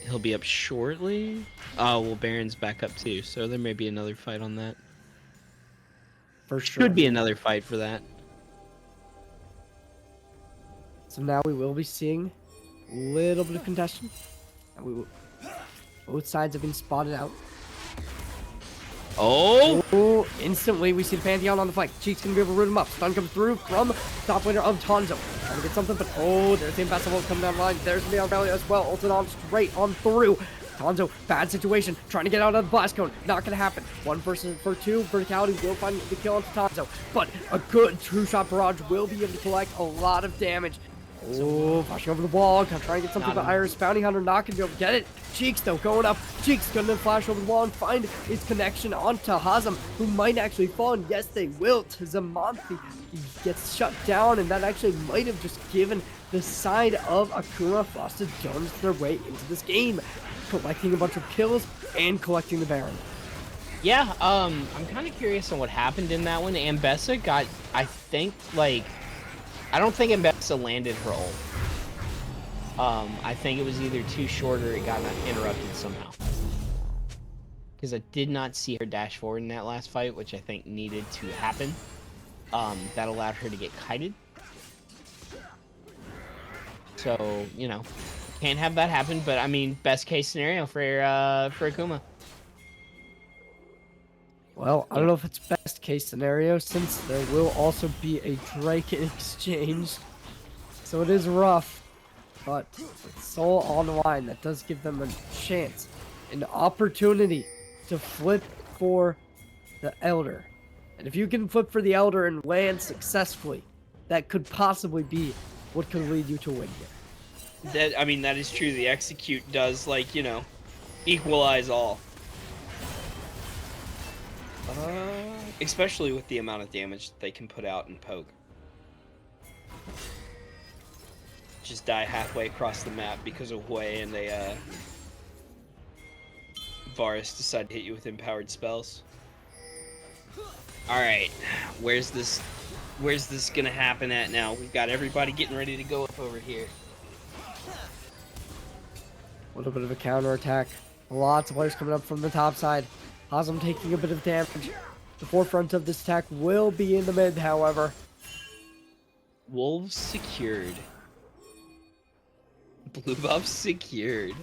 He'll be up shortly. Oh, well, Baron's back up too, so there may be another fight on that. For sure. Should be another fight for that. So now we will be seeing a little bit of contention. And we will, both sides have been spotted out. Oh, instantly we see the Pantheon on the flank. Cheek's gonna be able to root him up. Stun comes through from top laner of Tonzo. Trying to get something, but there's the Ambassador coming down the line. There's the Aurelia as well. Ulted on straight on through. Tonzo, bad situation. Trying to get out of the blast cone. Not gonna happen. 1 versus 2. Verticality will find the kill onto Tonzo. But a good true shot barrage will be able to collect a lot of damage. Flashing over the wall, trying to get something, but Iris Bounty Hunter not gonna be able to get it. Cheeks though going up. Cheeks gonna flash over the wall and find its connection onto Hazem, who might actually fall, and yes they will to Zamonte. He gets shut down, and that actually might have just given the side of Akuma Frosted Jones their way into this game, collecting a bunch of kills and collecting the Baron. Yeah, I'm kind of curious on what happened in that one. Ambessa got, I think, like, I don't think Ambessa landed her ult. I think it was either too short or it got interrupted somehow. Because I did not see her dash forward in that last fight, which I think needed to happen. That allowed her to get kited. So, you know, can't have that happen, but I mean, best case scenario for Akuma. Well, I don't know if it's best case scenario, since there will also be a Drake exchange. So it is rough, but with Soul on the line, that does give them a chance, an opportunity to flip for the Elder. And if you can flip for the Elder and land successfully, that could possibly be what could lead you to win here. That is true. The execute does, like, you know, equalize all. Especially with the amount of damage that they can put out in poke. Just die halfway across the map because of Hui and they Varus decide to hit you with empowered spells. Alright, where's this gonna happen at now? We've got everybody getting ready to go up over here. A little bit of a counterattack. Lots of players coming up from the top side. Hazem taking a bit of damage. The forefront of this attack will be in the mid, however. Wolves secured. Blue buff secured.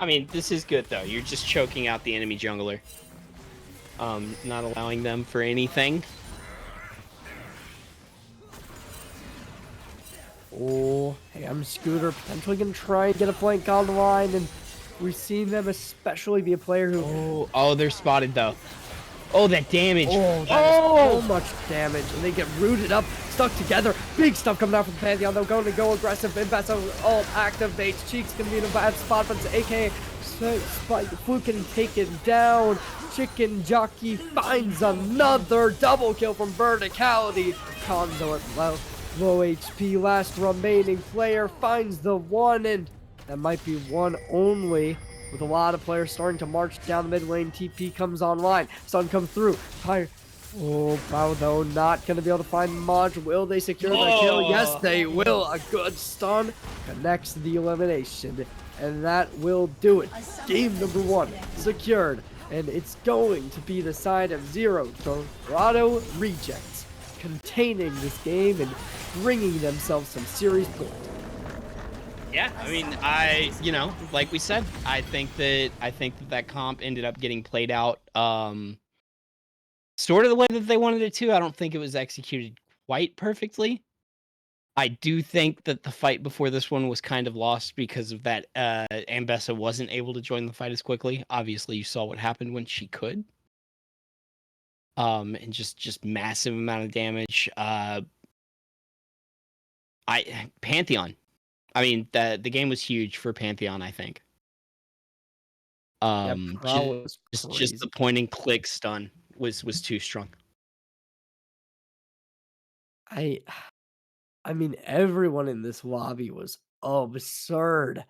I mean, this is good though. You're just choking out the enemy jungler. Not allowing them for anything. Oh, hey, I'm Scooter. Potentially going to try and get a flank on the line, and we've seen them especially be a player who... Oh, they're spotted though. Oh, that damage. Oh, that is so much damage, and they get rooted up, stuck together. Big stuff coming out from Pantheon. They're going to go aggressive. Investo ult activates. Cheek's going to be in a bad spot, but it's AK Spike Fluke getting taken down. Chicken Jockey finds another double kill from Verticality. Konzo at low HP. Last remaining player finds the one, and that might be one only. With a lot of players starting to march down the mid lane, TP comes online. Sun comes through. Fire. Oh, Bow though not going to be able to find Maj. Will they secure the kill? Yes, they will. A good stun connects the elimination. And that will do it. Game number 1 secured. And it's going to be the side of 0 Dorado Rejects, containing this game and bringing themselves some serious points. Yeah, I mean, like we said, I think that comp ended up getting played out sort of the way that they wanted it to. I don't think it was executed quite perfectly. I do think that the fight before this one was kind of lost because of that. Ambessa wasn't able to join the fight as quickly. Obviously, you saw what happened when she could. And just massive amount of damage. Pantheon. I mean, the game was huge for Pantheon, I think. Just the point and click stun was too strong. I mean, everyone in this lobby was absurd.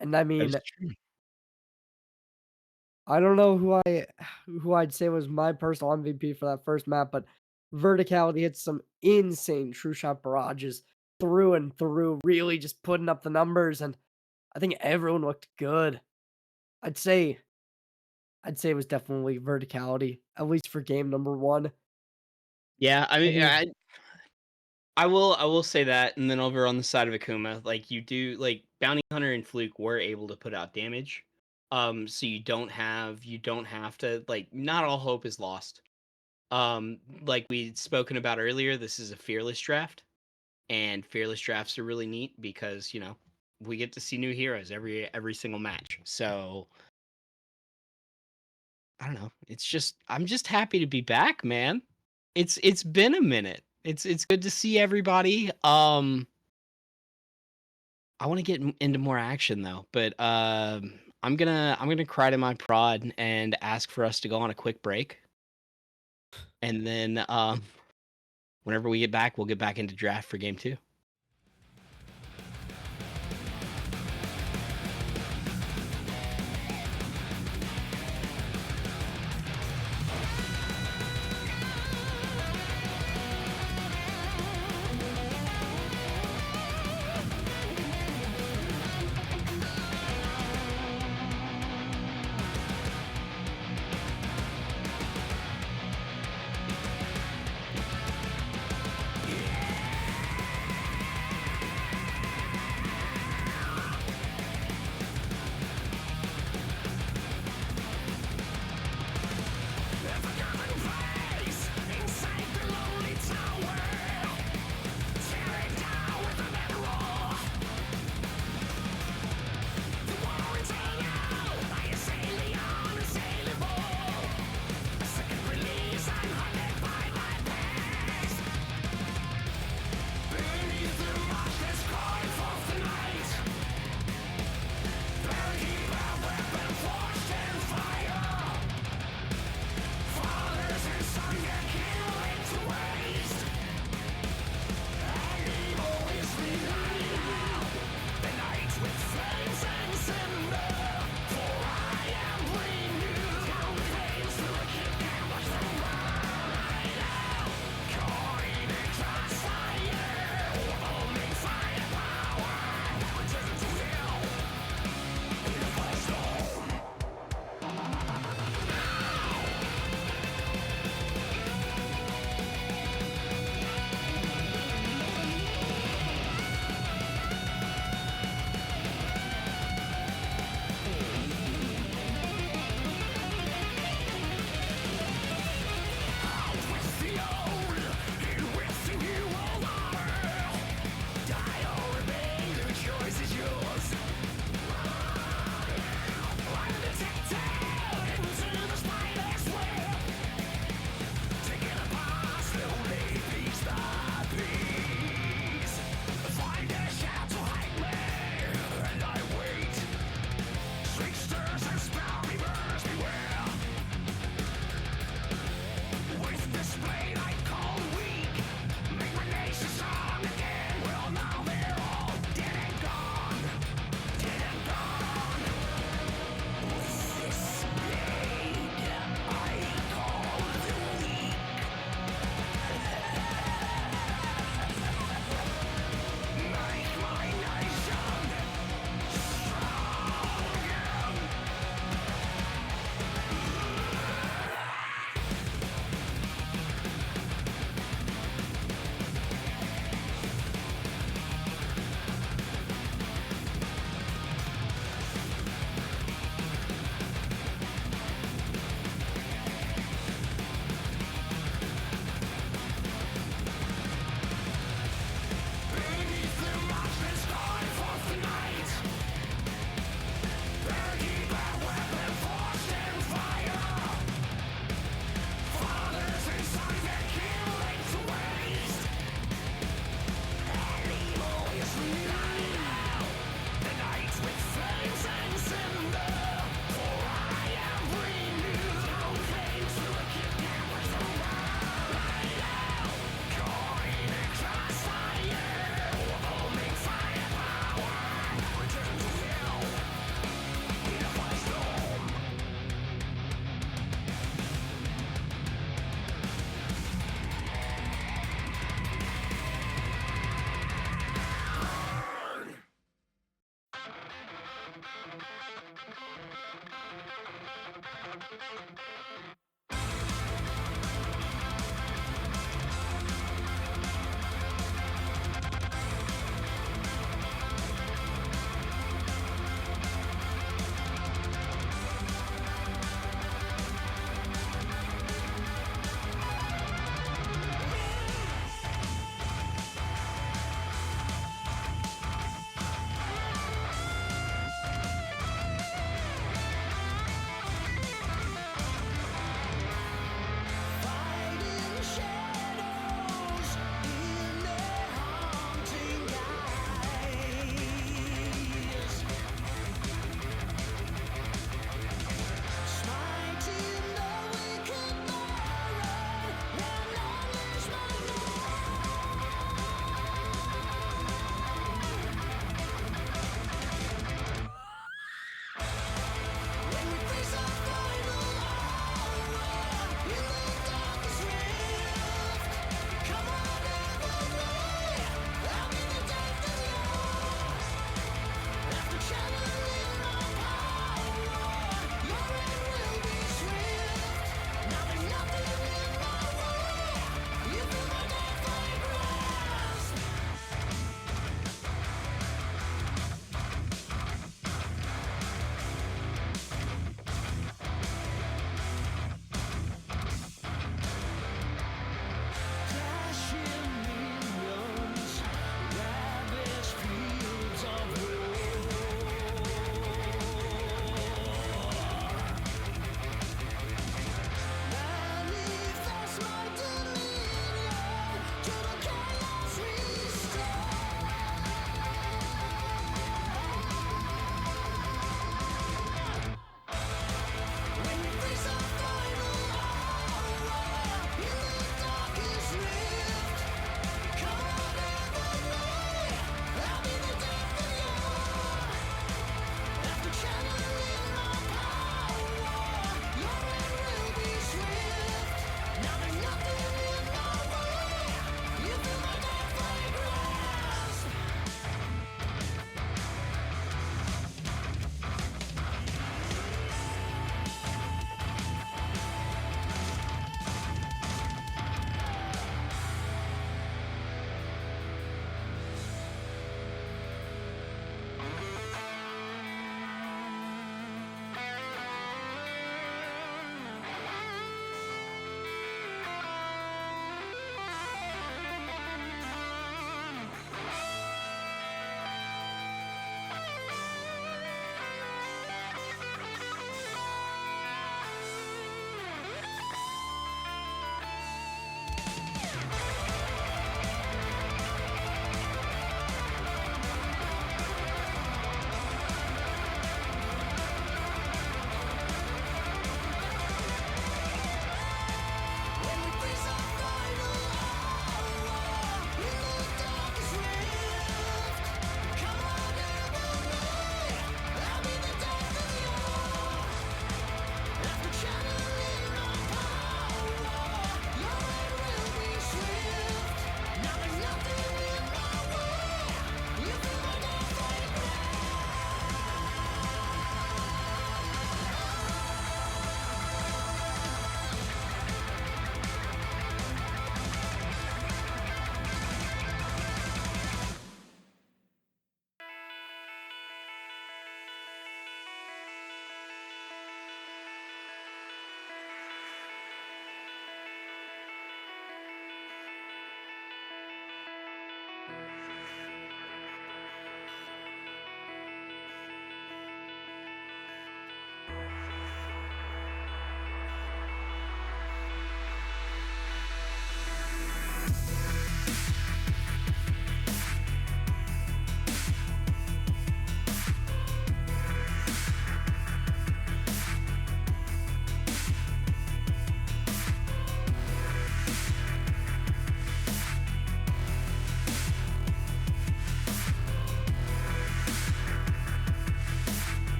And I mean, I don't know who I'd say was my personal MVP for that first map, but Verticality hit some insane true shot barrages through and through, really just putting up the numbers, and I think everyone looked good. I'd say it was definitely Verticality, at least for game number 1. Yeah, I mean, I will say that, and then over on the side of Akuma, like you do, like Bounty Hunter and Fluke were able to put out damage, so you don't have to, like, not all hope is lost. Like we'd spoken about earlier, this is a fearless draft, and fearless drafts are really neat because we get to see new heroes every single match. So I don't know. I'm just happy to be back, man. It's been a minute. It's good to see everybody. I want to get into more action though, but I'm gonna cry to my prod and ask for us to go on a quick break, and then whenever we get back, we'll get back into draft for game 2.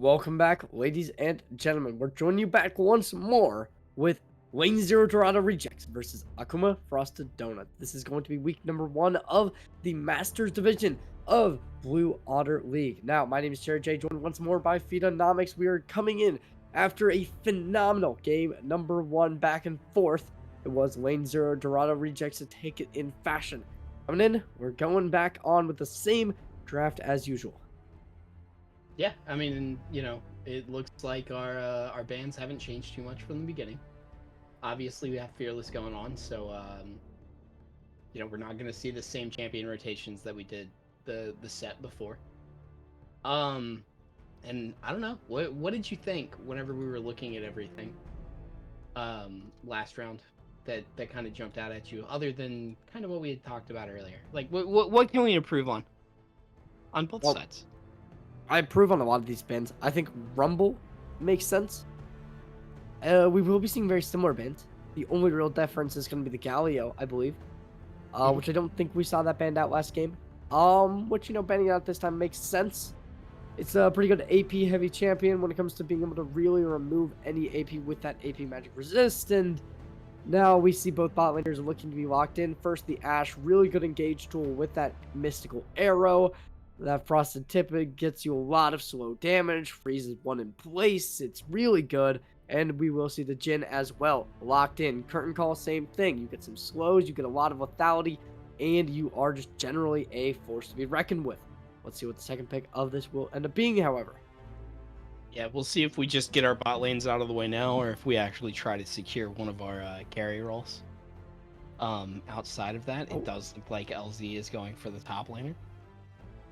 Welcome back, ladies and gentlemen. We're joining you back once more with Lane Zero Dorado Rejects versus Akuma Frosted Donut. This is going to be week number 1 of the Masters Division of Blue Otter League. Now, my name is Jared J, joined once more by Feedonomics. We are coming in after a phenomenal game number 1 back and forth. It was Lane Zero Dorado Rejects to take it in fashion. Coming in, we're going back on with the same draft as usual. Yeah, I mean, it looks like our bands haven't changed too much from the beginning. Obviously, we have Fearless going on, so we're not going to see the same champion rotations that we did the set before. And I don't know, what did you think whenever we were looking at everything last round that kind of jumped out at you, other than kind of what we had talked about earlier? Like, what can we improve on both sides? I approve on a lot of these bands. I think Rumble makes sense. We will be seeing very similar bands. The only real difference is going to be the Galio, I believe. Which I don't think we saw that band out last game. Which, banning it out this time makes sense. It's a pretty good AP heavy champion when it comes to being able to really remove any AP with that AP magic resist. And now we see both bot laners looking to be locked in. First, the Ashe, really good engage tool with that mystical arrow. That Frosted Tip gets you a lot of slow damage, freezes one in place. It's really good. And we will see the Jhin as well. Locked in. Curtain Call, same thing. You get some slows, you get a lot of lethality, and you are just generally a force to be reckoned with. Let's see what the second pick of this will end up being, however. Yeah, we'll see if we just get our bot lanes out of the way now, or if we actually try to secure one of our carry roles. Outside of that, it does look like LZ is going for the top laner.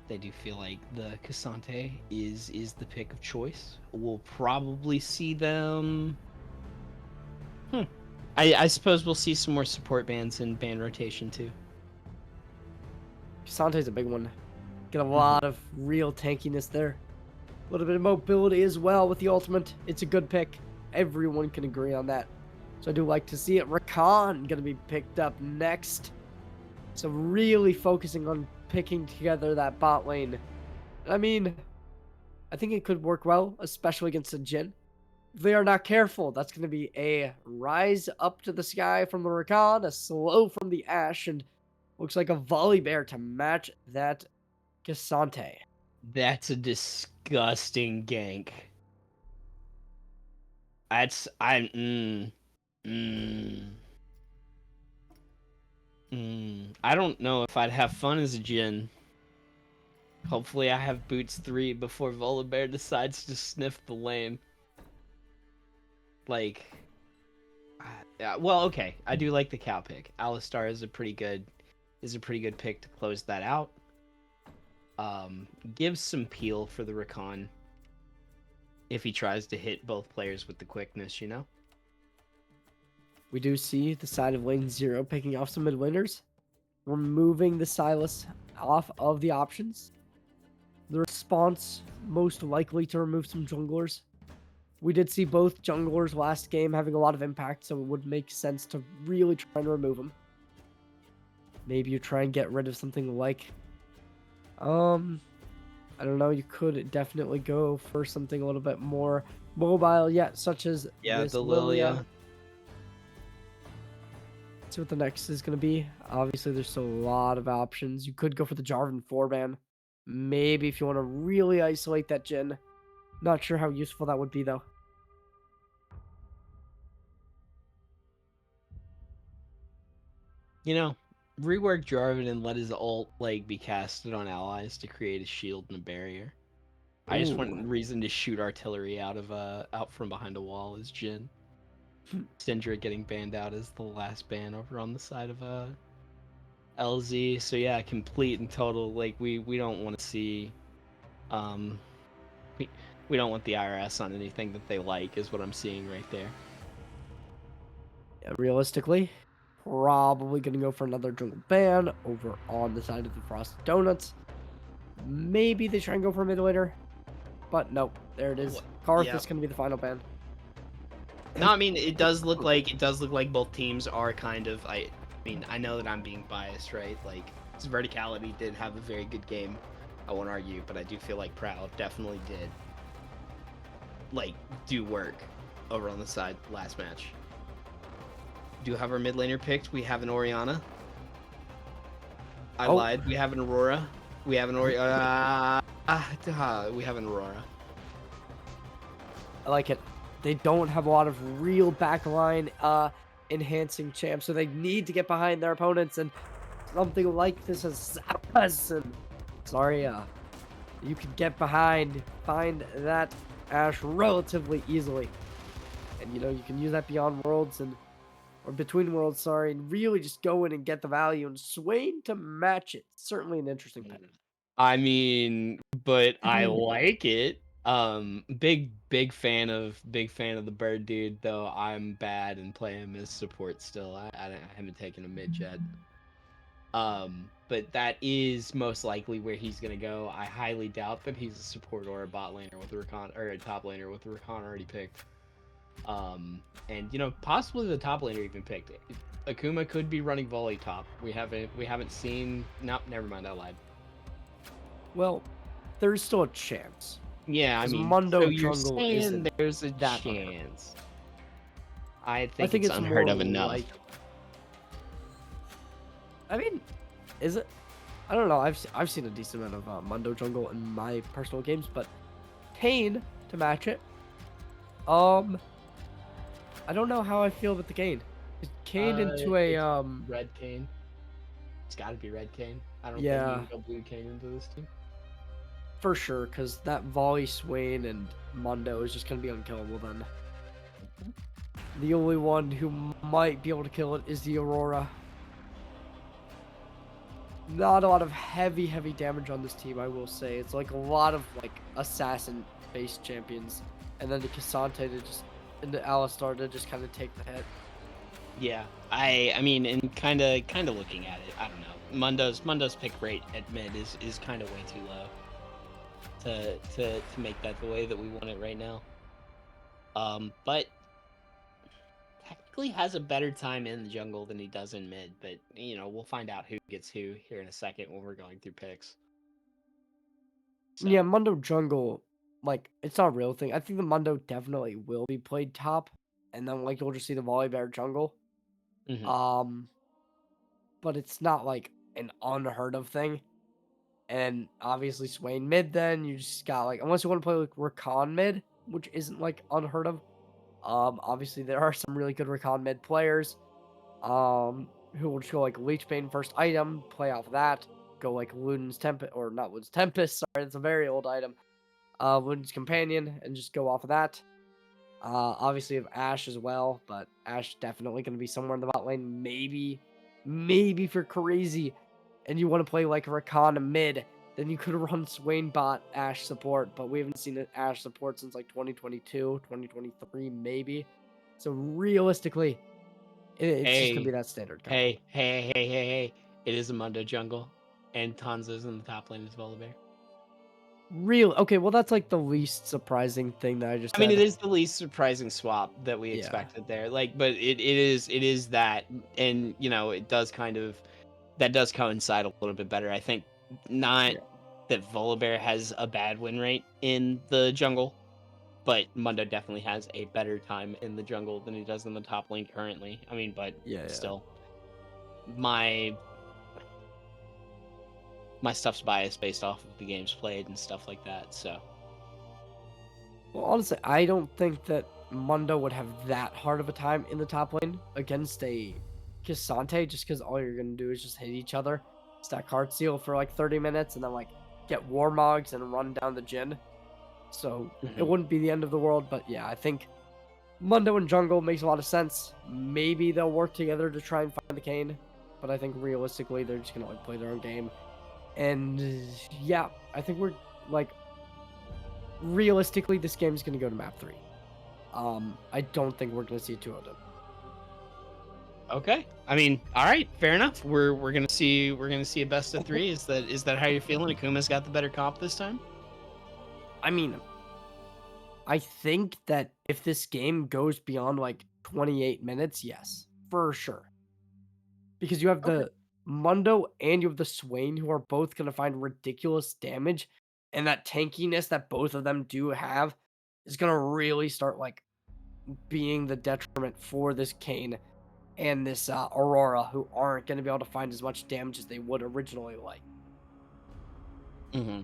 They do feel like the Cassante is the pick of choice. We'll probably see them. I suppose we'll see some more support bands in band rotation too. Cassante's a big one. Get a lot of real tankiness there. A little bit of mobility as well with the ultimate. It's a good pick. Everyone can agree on that. So I do like to see it. Rakan going to be picked up next. So really focusing on picking together that bot lane. I mean, I think it could work well, especially against a Jhin. If they are not careful, that's going to be a rise up to the sky from the Rakan, a slow from the Ashe, and looks like a volley bear to match that Cassante. That's a disgusting gank. I don't know if I'd have fun as a Jhin. Hopefully I have Boots 3 before Volibear decides to sniff the lane. Like, well, okay. I do like the cow pick. Alistar is a pretty good pick to close that out. Gives some peel for the Rakan if he tries to hit both players with the quickness, We do see the side of lane 0 picking off some mid laners, removing the Silas off of the options. The response, most likely to remove some junglers. We did see both junglers last game having a lot of impact, so it would make sense to really try and remove them. Maybe you try and get rid of something like... I don't know, you could definitely go for something a little bit more mobile, such as this the Lilia. Let's see what the next is going to be. Obviously, there's still a lot of options. You could go for the Jarvan 4-ban. Maybe if you want to really isolate that Jhin. Not sure how useful that would be, though. Rework Jarvan and let his ult be casted on allies to create a shield and a barrier. I just want reason to shoot artillery out from behind a wall as Jhin. Syndra getting banned out as the last ban over on the side of LZ. So yeah, complete and total. We don't want to see we don't want the IRS on anything that they like, is what I'm seeing right there. Yeah, realistically, probably going to go for another jungle ban over on the side of the Frosted Donuts. Maybe they try and go for a mid laner, but nope, there it is. Karth is going to be the final ban. No, I mean, it does look like both teams are kind of. I know that I'm being biased, right? Verticality did have a very good game. I won't argue, but I do feel like Proud definitely did. like do work over on the side last match. Do have our mid laner picked. We have an Orianna. I Oh. lied. We have an Aurora. We have an we have an Aurora. I like it. They don't have a lot of real backline enhancing champs, so they need to get behind their opponents, and something like this assassin. Sorry, you can get behind, find that Ash relatively easily. And you know, you can use that beyond worlds or between worlds, sorry, and really just go in and get the value and Swain to match it. Certainly an interesting pick. I mean, but I like it. Big fan of the bird dude, though I'm bad and play him as support still. I haven't taken a mid yet. But that is most likely where he's gonna go. I highly doubt that he's a support or a bot laner with a recon or a top laner with a recon already picked. And you know, possibly the top laner even picked. Akuma could be running volley top. We haven't seen. Nope, never mind. I lied. Well, there's still a chance. Yeah, I mean, Mundo so you're jungle saying isn't there's a that chance. I I think it's unheard more of enough. like. I mean, is it? I don't know. I've seen a decent amount of Mundo jungle in my personal games, but Kane to match it. I don't know how I feel about the Kane. Is Kane into a red Kane. It's got to be red Kane. I don't Yeah. think you can go blue Kane into this team. For sure, because that volley Swain and Mundo is just gonna be unkillable then. The only one who might be able to kill it is the Aurora. Not a lot of heavy damage on this team, I will say. It's like a lot of like assassin-based champions, and then the Cassante to just and the Alistar to just kind of take the hit. Yeah, I mean, and kind of looking at it, I don't know. Mundo's pick rate at mid is kind of way too low to make that the way that we want it right now. But technically has a better time in the jungle than he does in mid. But you know, we'll find out who gets who here in a second when we're going through picks. So. Yeah, Mundo jungle, like it's not a real thing. I think the Mundo definitely will be played top, and then like you'll just see the Volibear jungle. Mm-hmm. But it's not like an unheard of thing. And obviously Swain mid, then you just got like unless you want to play like Rakan mid, which isn't like unheard of. Obviously there are some really good Rakan mid players. Who will just go like Leech Bane first item, play off of that, go like Luden's Tempest or not Luden's Tempest, sorry, it's a very old item. Luden's Companion, and just go off of that. Obviously you have Ashe as well, but Ashe definitely going to be somewhere in the bot lane. Maybe if you're crazy and you want to play like Rakan mid, then you could run Swain bot Ashe support, but we haven't seen an Ashe support since like 2022, 2023 maybe. So realistically, it's just going to be that standard comp. Hey. It is a Mundo jungle, and Tanza's in the top lane as Volibear. Real okay, well that's like the least surprising thing that I just I mean, it is the least surprising swap that we expected there. Like, but it is that, and you know, it does kind of that does coincide a little bit better. I think not that Volibear has a bad win rate in the jungle, but Mundo definitely has a better time in the jungle than he does in the top lane currently. I mean, but still, my stuff's biased based off of the games played and stuff like that. So, well, honestly, I don't think that Mundo would have that hard of a time in the top lane against a Cassante, just because all you're gonna do is just hit each other, stack Heart Seal for like 30 minutes, and then like get Warmogs and run down the Jhin. So it wouldn't be the end of the world, but yeah, I think Mundo and jungle makes a lot of sense. Maybe they'll work together to try and find the Kayn, but I think realistically they're just gonna like play their own game. And yeah, I think we're like realistically this game's gonna go to map 3. I don't think we're gonna see 2-0 done. Okay. I mean, all right, fair enough. We're gonna see a best of 3. Is that how you're feeling? Akuma's got the better comp this time? I mean, I think that if this game goes beyond like 28 minutes, yes, for sure. Because you have the Mundo and you have the Swain who are both gonna find ridiculous damage, and that tankiness that both of them do have is gonna really start like being the detriment for this Kane and this Aurora, who aren't gonna be able to find as much damage as they would originally like. Mm-hmm.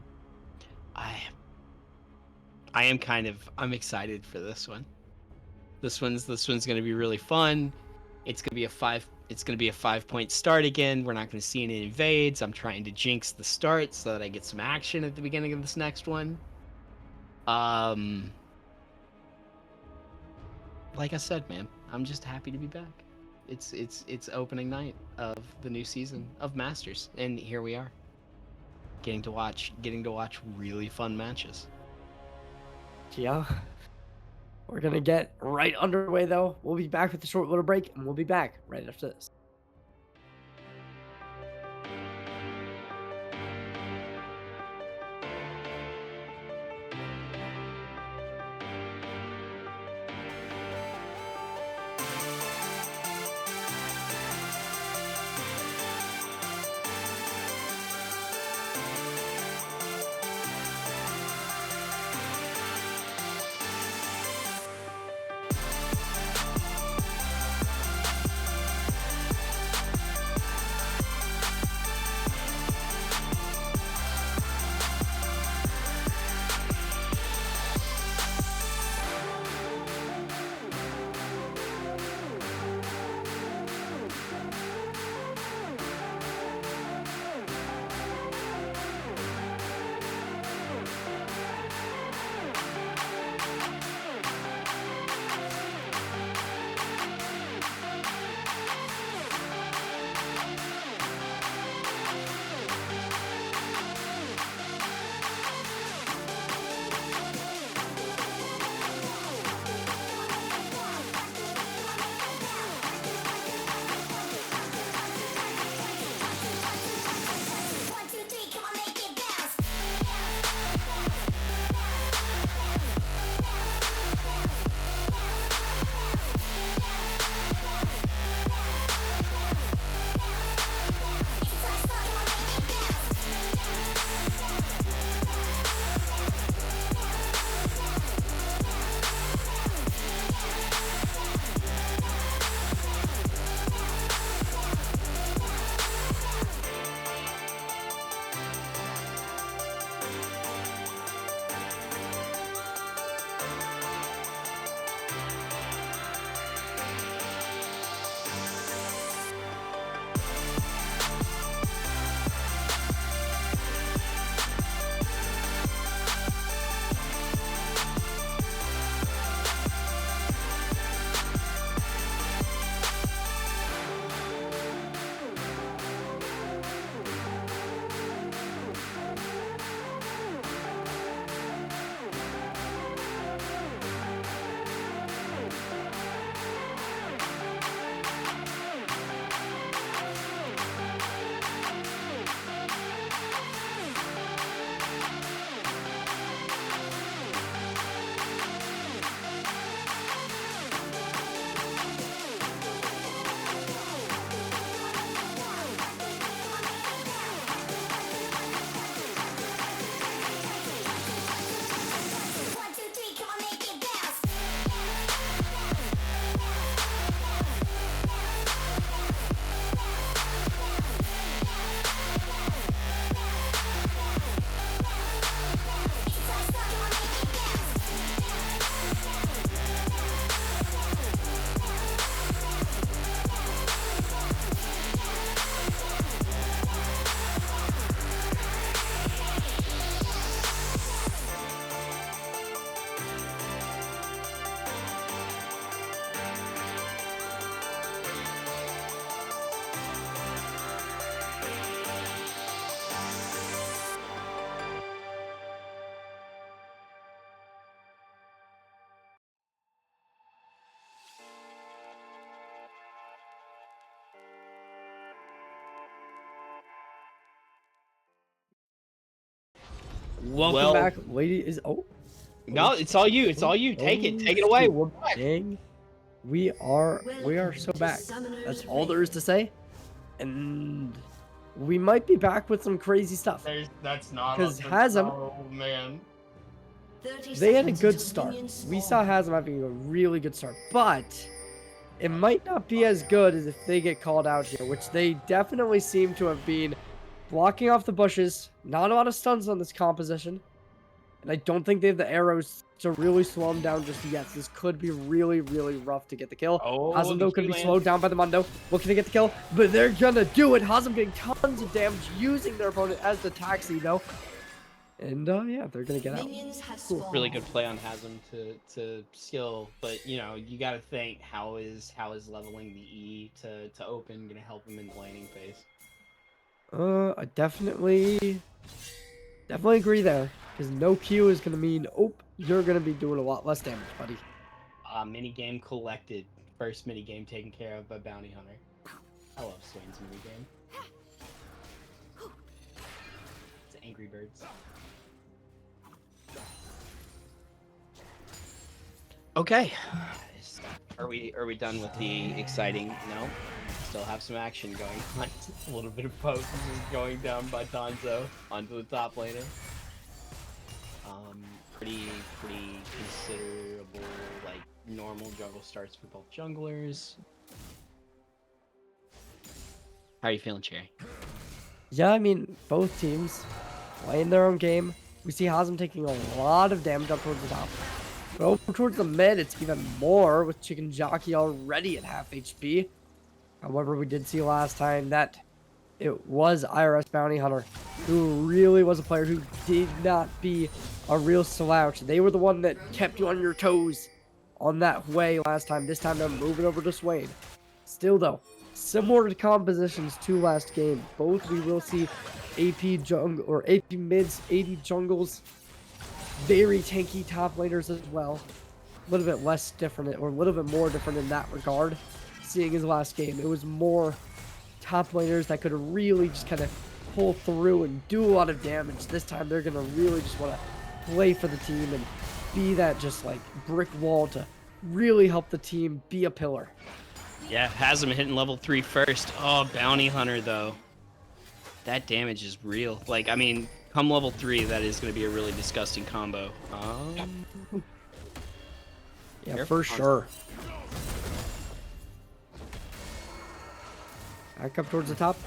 I'm excited for this one. This one's gonna be really fun. It's gonna be a 5-point start again. We're not gonna see any invades. I'm trying to jinx the start so that I get some action at the beginning of this next one. Like I said, man, I'm just happy to be back. It's opening night of the new season of Masters, and here we are. Getting to watch really fun matches. Yeah. We're gonna get right underway though. We'll be back with a short little break, and we'll be back right after this. Welcome back, ladies. No, it's all you. It's all you. Take it away. We're back. Dang. We are so back. That's all there is to say. And we might be back with some crazy stuff. That's not. Because Hasm, oh man. they had a good start. We saw Hazem having a really good start, but it might not be as good as if they get called out here, which they definitely seem to have been. Blocking off the bushes, not a lot of stuns on this composition, and I don't think they have the arrows to really slow them down just yet. This could be really, really rough to get the kill. Oh, Hazem, the though, could be Q-land. slowed down by the Mundo. Looking to get the kill, but they're gonna do it. Hazem getting tons of damage using their opponent as the taxi, though. And, yeah, they're gonna get out. Cool. Really good play on Hazem to skill, but you know you got to think how is leveling the E to open gonna help him in the laning phase. I definitely agree there, because no Q is gonna mean, oh, you're gonna be doing a lot less damage, buddy. Mini game collected. First mini game taken care of by Bounty Hunter. I love Swain's mini game. It's Angry Birds. Okay. Are we done with the exciting? No. Still have some action going on. A little bit of poke going down by Tanzo onto the top laner. Pretty considerable, like, normal jungle starts for both junglers. How are you feeling, Cherry? Yeah, I mean, both teams playing their own game. We see Hazem taking a lot of damage up towards the top. But over towards the mid, it's even more with Chicken Jockey already at half HP. However, we did see last time that it was IRS Bounty Hunter who really was a player who did not be a real slouch. They were the one that kept you on your toes on that way last time. This time they're moving over to Swain. Still though, similar to compositions to last game, both we will see AP jungle or AP mids, AD jungles, very tanky top laners as well. A little bit less different, or a little bit more different in that regard. Seeing his last game, it was more top laners that could really just kind of pull through and do a lot of damage. This time they're gonna really just want to play for the team and be that just like brick wall to really help the team be a pillar. Yeah, Hazem hitting level 3 first. Oh, Bounty Hunter though. That damage is real. Like, I mean, come level 3, that is going to be a really disgusting combo. Yeah, for sure. Back up towards the top.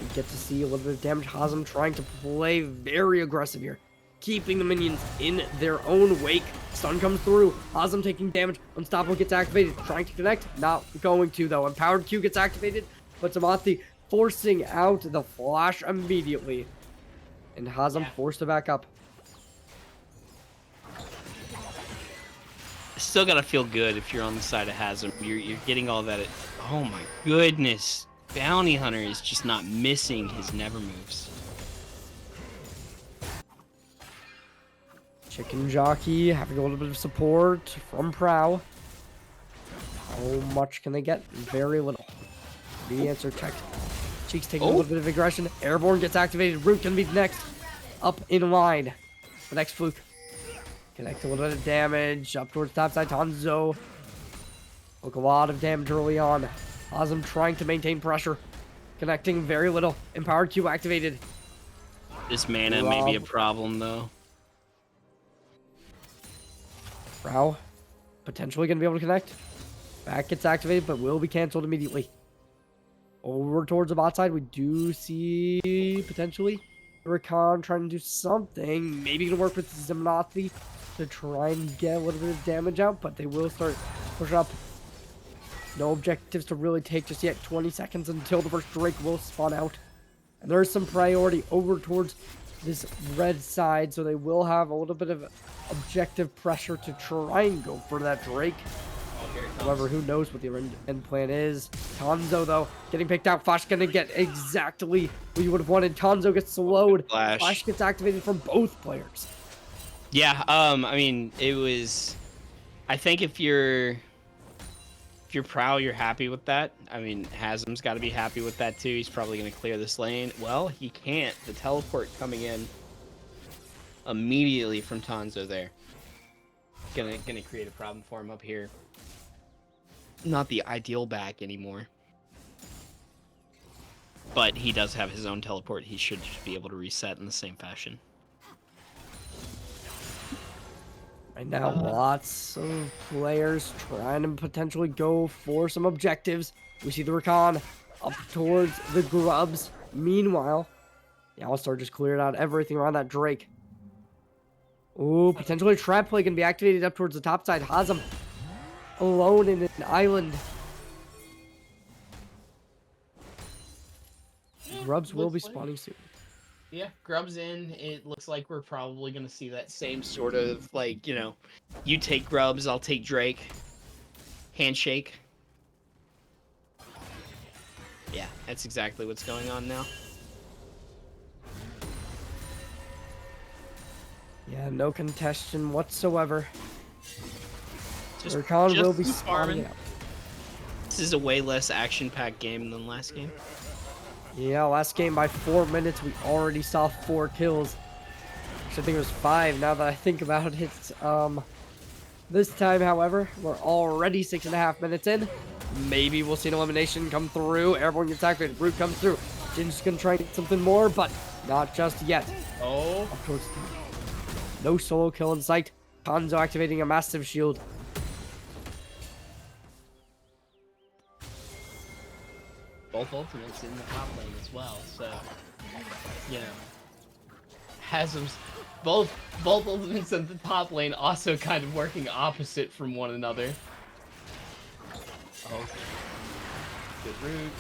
We get to see a little bit of damage. Hazem trying to play very aggressive here. Keeping the minions in their own wake. Stun comes through. Hazem taking damage. Unstoppable gets activated. Trying to connect. Not going to, though. Empowered Q gets activated. But Samathi forcing out the flash immediately. And Hazem forced to back up. Still got to feel good if you're on the side of Hazem. You're getting all that. Oh my goodness. Bounty Hunter is just not missing his never moves. Chicken Jockey having a little bit of support from Prow. How much can they get? Very little. The answer checked. Cheeks taking a little bit of aggression. Airborne gets activated. Root can be next. Up in line. The next fluke. Connect a little bit of damage. Up towards top side. Tanzo. Took a lot of damage early on. Hazem trying to maintain pressure. Connecting very little. Empowered Q activated. This mana may be a problem, though. Prow potentially going to be able to connect. Back gets activated, but will be canceled immediately. Over towards the bot side, we do see potentially Rakan trying to do something. Maybe going to work with Zimnathi to try and get a little bit of damage out, but they will start pushing up. No objectives to really take just yet. 20 seconds until the first Drake will spawn out. And there's some priority over towards this red side, so they will have a little bit of objective pressure to try and go for that Drake. However, who knows what the end plan is. Tanzo, though, getting picked out. Flash gonna get exactly what you would have wanted. Tanzo gets slowed. Flash gets activated from both players. Yeah, I mean, it was... I think if you're Prow, you're happy with that. I mean, Hazem's got to be happy with that too. He's probably going to clear this lane. Well, he can't. The teleport coming in immediately from Tanzo there. Gonna create a problem for him up here. Not the ideal back anymore. But he does have his own teleport. He should just be able to reset in the same fashion. Right now, lots of players trying to potentially go for some objectives. We see the Recon up towards the Grubs. Meanwhile, the All-Star just cleared out everything around that Drake. Ooh, potentially a trap play can be activated up towards the top side. Hazem alone in an island. Grubs will be spawning soon. Yeah, Grub's in. It looks like we're probably going to see that same sort of, like, you know, you take Grubs, I'll take Drake. Handshake. Yeah, that's exactly what's going on now. Yeah, no contention whatsoever. Just will be keep spawning farming. out. This is a way less action-packed game than last game. Yeah, last game by 4 minutes, we already saw 4 kills. Actually, I think it was 5 now that I think about it. This time, however, we're already 6.5 minutes in. Maybe we'll see an elimination come through. Airborne gets activated. Root comes through. Jin's gonna try and get something more, but not just yet. Oh. Up towards no solo kill in sight. Hanzo activating a massive shield. Both ultimates in the top lane as well, so, you know, Hazem's both ultimates in the top lane also kind of working opposite from one another. Oh, good root,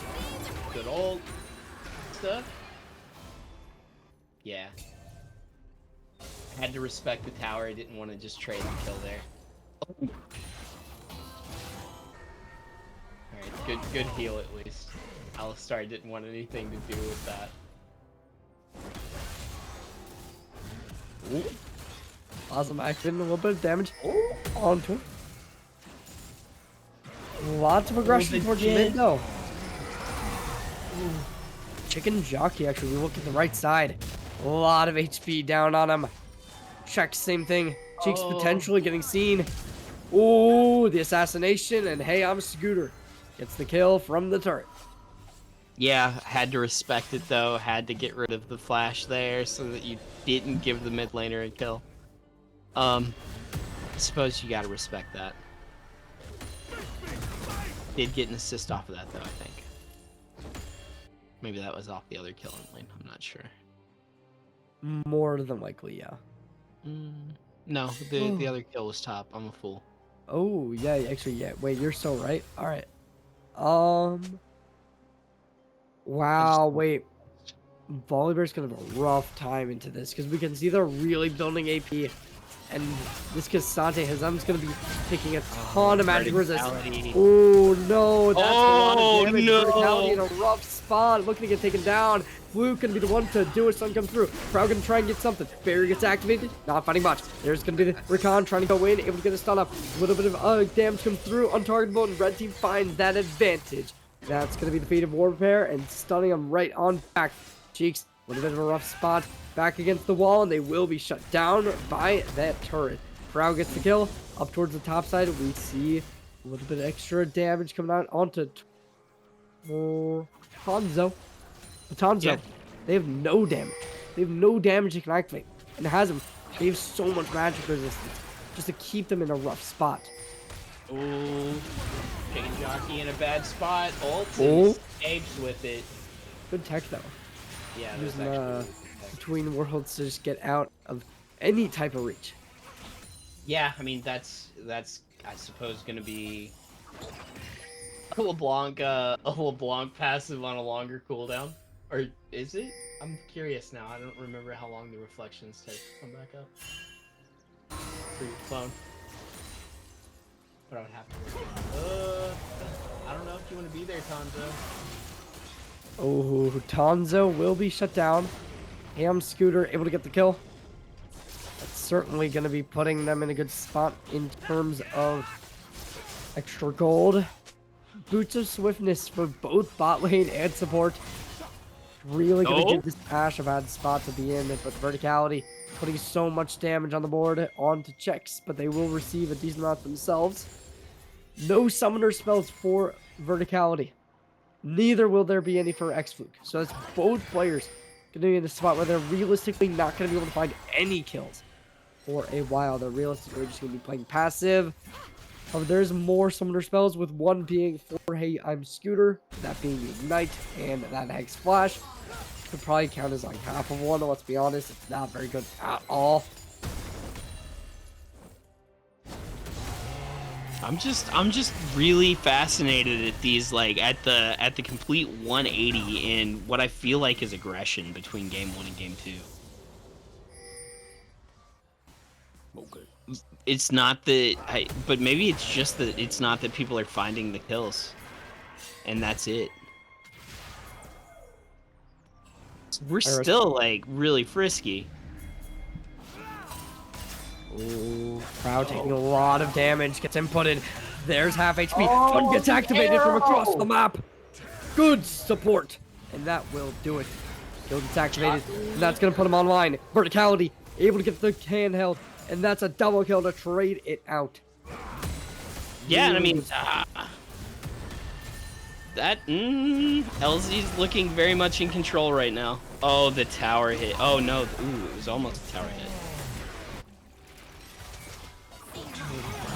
good ult stuff. Yeah, I had to respect the tower. I didn't want to just trade and kill there. All right, good heal at least. Alistar didn't want anything to do with that. Ooh. Awesome, activating a little bit of damage onto him. Lots of aggression towards the mid though. Ooh. Chicken Jockey actually, we look at the right side. A lot of HP down on him. Check, same thing. Cheeks potentially getting seen. Ooh, the assassination, and hey, I'm Scooter. Gets the kill from the turret. Yeah, had to respect it though. Had to get rid of the flash there so that you didn't give the mid laner a kill. I suppose you gotta respect that. Did get an assist off of that though, I think. Maybe that was off the other kill in lane. I'm not sure. More than likely, yeah. No, the other kill was top. I'm a fool. Oh yeah, actually, yeah. Wait, you're so right. All right. Wow, wait. Volibear's gonna have a rough time into this because we can see they're really building AP. And this Cassante Hazem's gonna be taking a ton of magic resist. Oh no, that's a lot of damage. Verticality in a rough spot, looking to get taken down. Fluke gonna be the one to do it. Sun comes through. Proud gonna try and get something. Barrier gets activated. Not finding much. There's gonna be the Recon trying to go in, able to get a stun up. A little bit of damage comes through, untargetable, and red team finds that advantage. That's gonna be the Fate of War Repair and stunning them right on back. Cheeks, a little bit of a rough spot. Back against the wall, and they will be shut down by that turret. Proud gets the kill. Up towards the top side, we see a little bit of extra damage coming out onto Hanzo. Hanzo, yeah. They have no damage. They have no damage they can activate. And Hazem, they have so much magic resistance just to keep them in a rough spot. Ooh, Chicken Jockey in a bad spot. Ult escapes with it. Good tech though. Yeah, using between worlds to just get out of any type of reach. Yeah, I mean that's I suppose gonna be a LeBlanc passive on a longer cooldown, or is it? I'm curious now. I don't remember how long the reflections take to come back up. For your phone. But I would have to. I don't know if you want to be there, Tanzo. Oh, Tanzo will be shut down. Ham Scooter able to get the kill. That's certainly going to be putting them in a good spot in terms of extra gold. Boots of Swiftness for both bot lane and support. Really going to give this Ash a bad spot to be in, but Verticality putting so much damage on the board onto checks, but they will receive a decent amount themselves. No summoner spells for Verticality. Neither will there be any for X-Fluke. So that's both players going to be in a spot where they're realistically not going to be able to find any kills. for a while. They're realistically just going to be playing passive. However, there's more summoner spells, with one being for Hey I'm Scooter, that being the Ignite, and that Hex Flash. Could probably count as like half of one, let's be honest. It's not very good at all. I'm just really fascinated at these, like, at the complete 180 in what I feel like is aggression between game 1 and game 2. Okay. It's not that but maybe it's just that it's not that people are finding the kills, and that's it. We're still like really frisky. Ooh, Proud taking a lot of damage, gets inputted. There's half HP. Fun gets activated from across the map. Good support, and that will do it. Skill gets activated, and that's gonna put him online. Verticality, able to get the handheld, and that's a double kill to trade it out. Yeah, I mean, that LZ's looking very much in control right now. Oh, the tower hit. Oh no, ooh, it was almost a tower hit.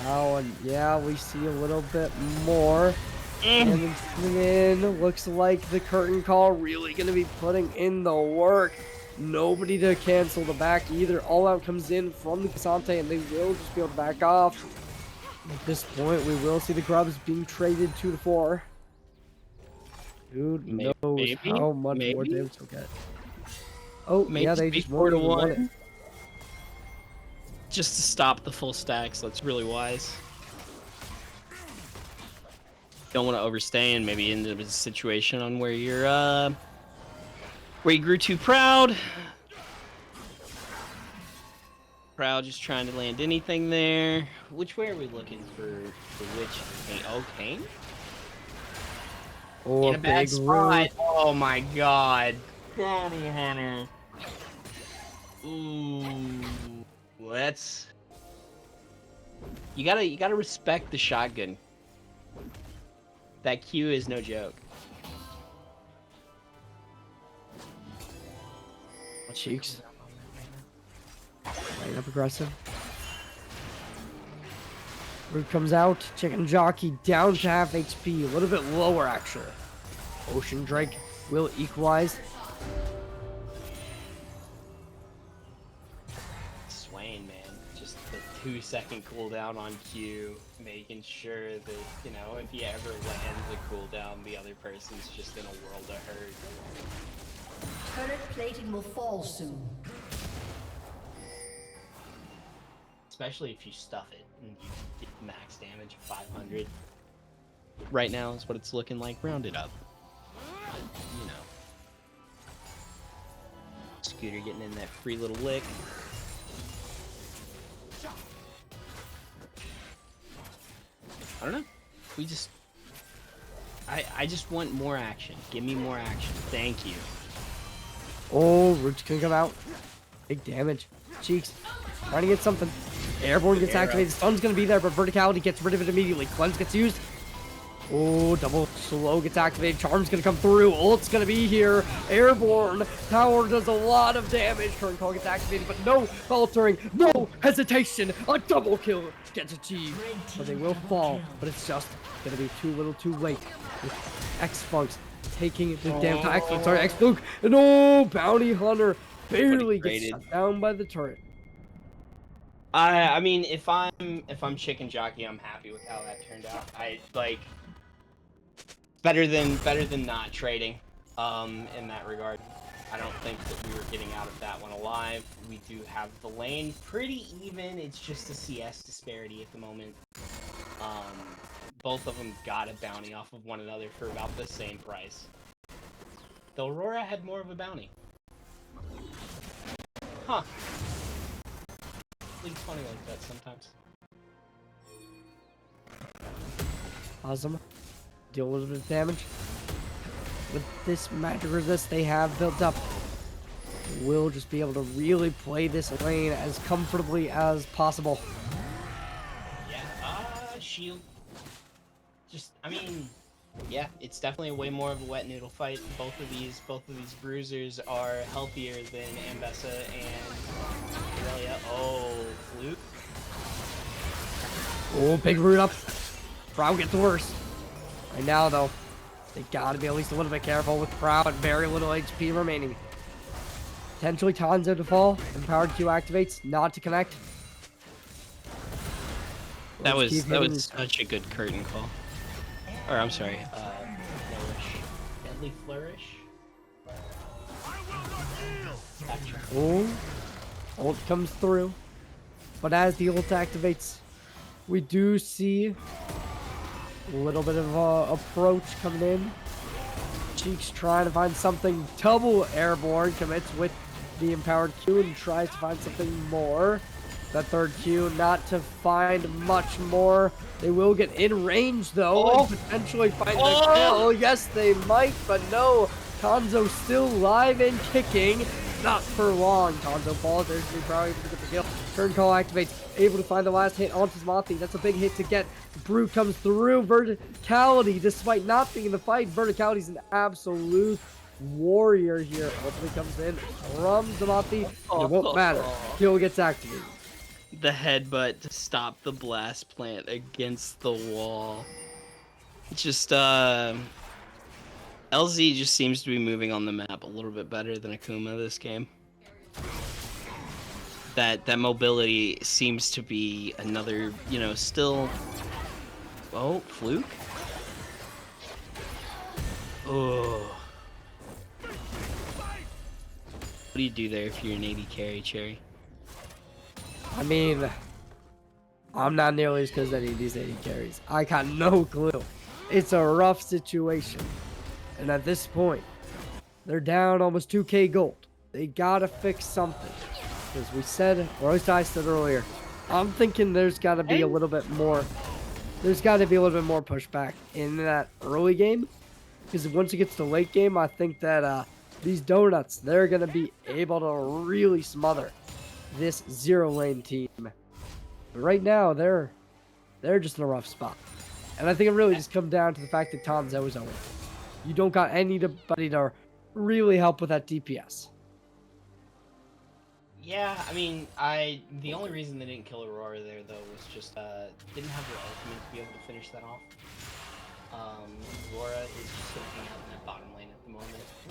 Wow, and yeah, we see a little bit more. And then coming in, looks like the curtain call really gonna be putting in the work. Nobody to cancel the back either. All out comes in from the Cassante, and they will just be able to back off. At this point, we will see the grubs being traded 2 to 4. Dude knows how much more damage he'll get. Oh, maybe yeah, they just 4 to 1. won it. Just to stop the full stacks. That's really wise. Don't want to overstay and maybe end up in a situation on where you're where you grew too proud. Proud just trying to land anything there. Which way are we looking for which? Oh, Kane? Oh, in a bad spot. Oh my god. Bounty Hunter. Ooh. Let's. You gotta respect the shotgun. That Q is no joke. Cheeks. Right up aggressive. Root comes out. Chicken Jockey down to half HP. A little bit lower, actually. Ocean Drake will equalize. Swain, man. Just the 2-second cooldown on Q. Making sure that, you know, if he ever lands a cooldown, the other person's just in a world of hurt. Turret plating will fall soon. Especially if you stuff it and you get max damage of 500. Right now is what it's looking like. Round it up. But, you know. Scooter getting in that free little lick. I don't know. We just... I just want more action. Give me more action. Thank you. Oh, Root's gonna come out. Big damage. Cheeks. Trying to get something. Airborne gets activated. Stun's gonna be there, but Verticality gets rid of it immediately. Cleanse gets used. Oh, double slow gets activated. Charm's gonna come through. Ult's gonna be here. Airborne. Power does a lot of damage. Current call gets activated, but no faltering. No hesitation. A double kill gets achieved. But they will fall, but it's just gonna be too little too late. With X-Funks taking the damn time. Sorry, X-Fluke. No, Bounty Hunter barely gets shut down by the turret. I mean, if I'm Chicken Jockey, I'm happy with how that turned out. I like better than not trading. In that regard, I don't think that we were getting out of that one alive. We do have the lane pretty even. It's just a CS disparity at the moment. Both of them got a bounty off of one another for about the same price. The Aurora had more of a bounty. Huh. It's funny like that sometimes. Awesome. Deal with a bit of damage. With this magic resist they have built up, we'll just be able to really play this lane as comfortably as possible. Yeah, shield. Just, I mean, Yeah, it's definitely way more of a wet noodle fight. Both of these bruisers are healthier than Ambessa and Aurelia. Oh, Flute. Oh, big root up. Proud gets the worst. Right now, though, they gotta be at least a little bit careful with Proud. Very little HP remaining. Potentially Tanzo to fall. Empowered Q activates, not to connect. That Let's was keep hitting. such a good curtain call. Or I'm sorry, flourish. Deadly flourish. Oh, ult comes through. But as the ult activates, we do see a little bit of approach coming in. Cheeks trying to find something. Double airborne commits with the empowered Q and tries to find something more. That third Q not to find much more. They will get in range though and potentially find the kill. Yes, they might, but no. Tanzo still live and kicking. Not for long. Tanzo falls. There's the probably able to get the kill. Turn call activates. Able to find the last hit onto Smothi. That's a big hit to get. Brute comes through. Verticality, despite not being in the fight, Verticality is an absolute warrior here. Ultimately comes in from Smothi. It won't matter. Kill gets activated. The headbutt to stop the blast plant against the wall. It's just LZ just seems to be moving on the map a little bit better than Akuma this game. That mobility seems to be another, you know, still. Oh, Fluke. Oh. What do you do there if you're an 80 carry, Cherry? I mean, I'm not nearly as good as any of these 80 carries. I got no clue. It's a rough situation. And at this point, they're down almost 2k gold. They gotta fix something. As we said, or at least I said earlier, I'm thinking there's gotta be a little bit more. There's gotta be a little bit more pushback in that early game. Because once it gets to late game, I think that these donuts, they're gonna be able to really smother this zero lane team. But right now, they're just in a rough spot. And I think it really just comes down to the fact that Tanzo is over. You don't got anybody to really help with that DPS. Yeah, I mean, the only reason they didn't kill Aurora there though was just didn't have their ultimate to be able to finish that off. Aurora is just looking out in that bottom lane at the moment. I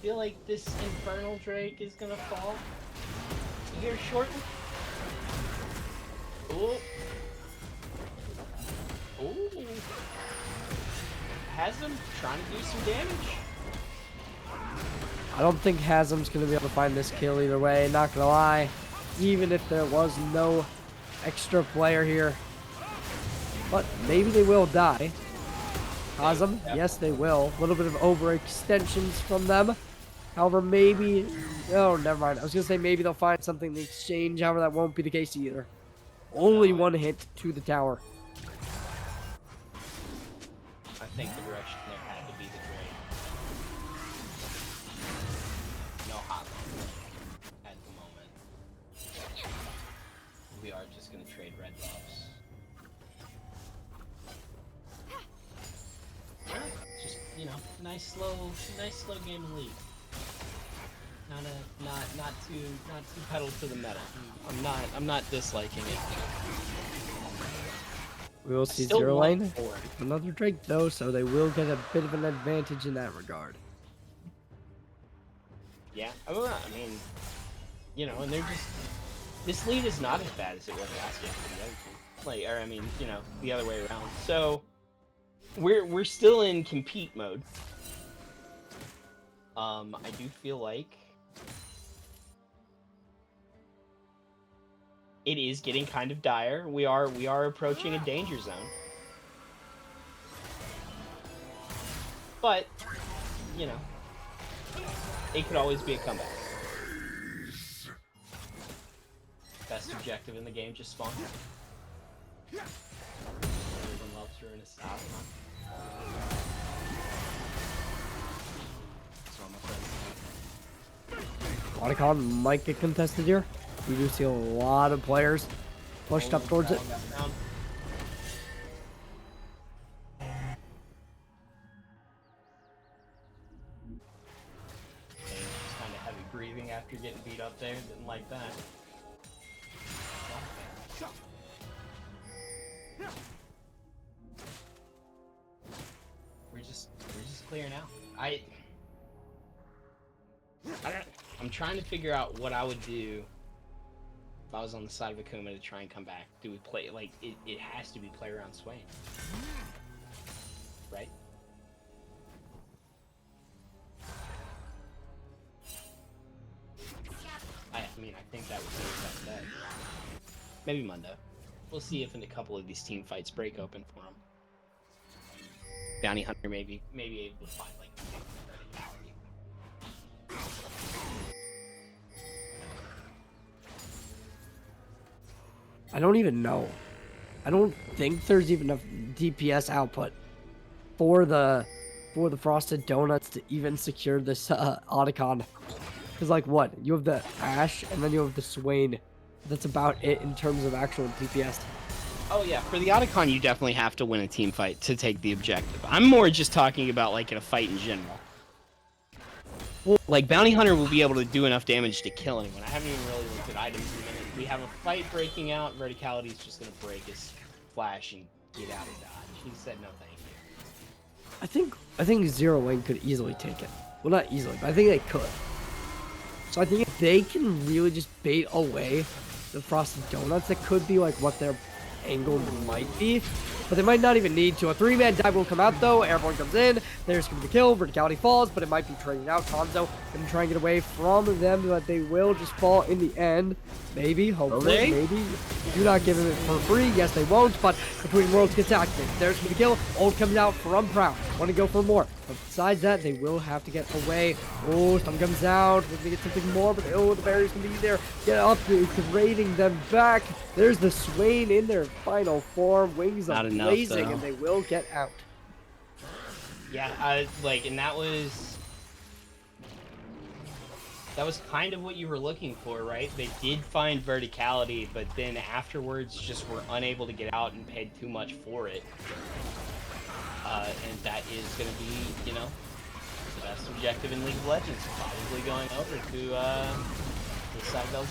feel like this Infernal Drake is gonna fall. You hear Shorten? Ooh. Ooh. Has him trying to do some damage. I don't think Hasm's going to be able to find this kill either way, not going to lie. Even if there was no extra player here. But maybe they will die. Hasm, yes they will. A little bit of overextensions from them. However, maybe... Oh, never mind. I was going to say maybe they'll find something in the exchange. However, that won't be the case either. Only one hit to the tower. I think the direction there had to be the Drake. No hot at the moment. We are just gonna trade red buffs. Just, you know, nice slow game of League. Not too pedal to the metal. I'm not disliking it. We will see zero lane. Another Drake though, so they will get a bit of an advantage in that regard. Yeah, I mean, you know, and they're just... This lead is not as bad as it was last game for the other team. Like, or I mean, you know, the other way around. So, we're still in compete mode. I do feel like it is getting kind of dire. We are approaching a danger zone. But, you know, it could always be a comeback. Best objective in the game just spawned. Everyone loves her in a stop, huh? So my friends. Watercon might get contested here. We do see a lot of players pushed up towards it. after getting beat up there. Didn't like that. We're just clearing out. I'm trying to figure out what I would do if I was on the side of Akuma to try and come back. Do we play, like, it has to be play around Swain. Right? I mean, I think that would be the best bet. Maybe Mundo. We'll see if in a couple of these team fights break open for him. Bounty Hunter maybe able to find, like, I don't even know. I don't think there's even enough DPS output for the Frosted Donuts to even secure this Otacon. Because, like, what? You have the Ash, and then you have the Swain. That's about it in terms of actual DPS. Oh yeah, for the Otacon you definitely have to win a team fight to take the objective. I'm more just talking about, like, in a fight in general. Well, like, Bounty Hunter will be able to do enough damage to kill anyone. I haven't even really looked at items in a minute. We have a fight breaking out. Verticality is just going to break his flash and get out of dodge. He said no thank you. I think Zero Wing could easily take it. Well, not easily, but I think they could. So I think if they can really just bait away the Frosted Donuts, that could be, like, what their angle might be. But they might not even need to. A 3-man dive will come out, though. Airborne comes in. There's going to be the kill. Verticality falls, but it might be trading out. Hanzo going to try and get away from them, but they will just fall in the end. Maybe, hopefully, maybe. Do not give him it for free. Yes, they won't, but Between Worlds gets activated. There's going to be the kill. Ult comes out from Proud. Want to go for more. But besides that, they will have to get away. Oh, Stun comes out. We're going to get something more, but oh, the barrier's going to be there. Get up, raiding them back. There's the Swain in their final form. Wings are blazing, and they will get out. Yeah, like, and that was kind of what you were looking for, right? They did find verticality, but then afterwards just were unable to get out and paid too much for it. And that is going to be, you know, the best objective in League of Legends. Probably going over to the side of LZ.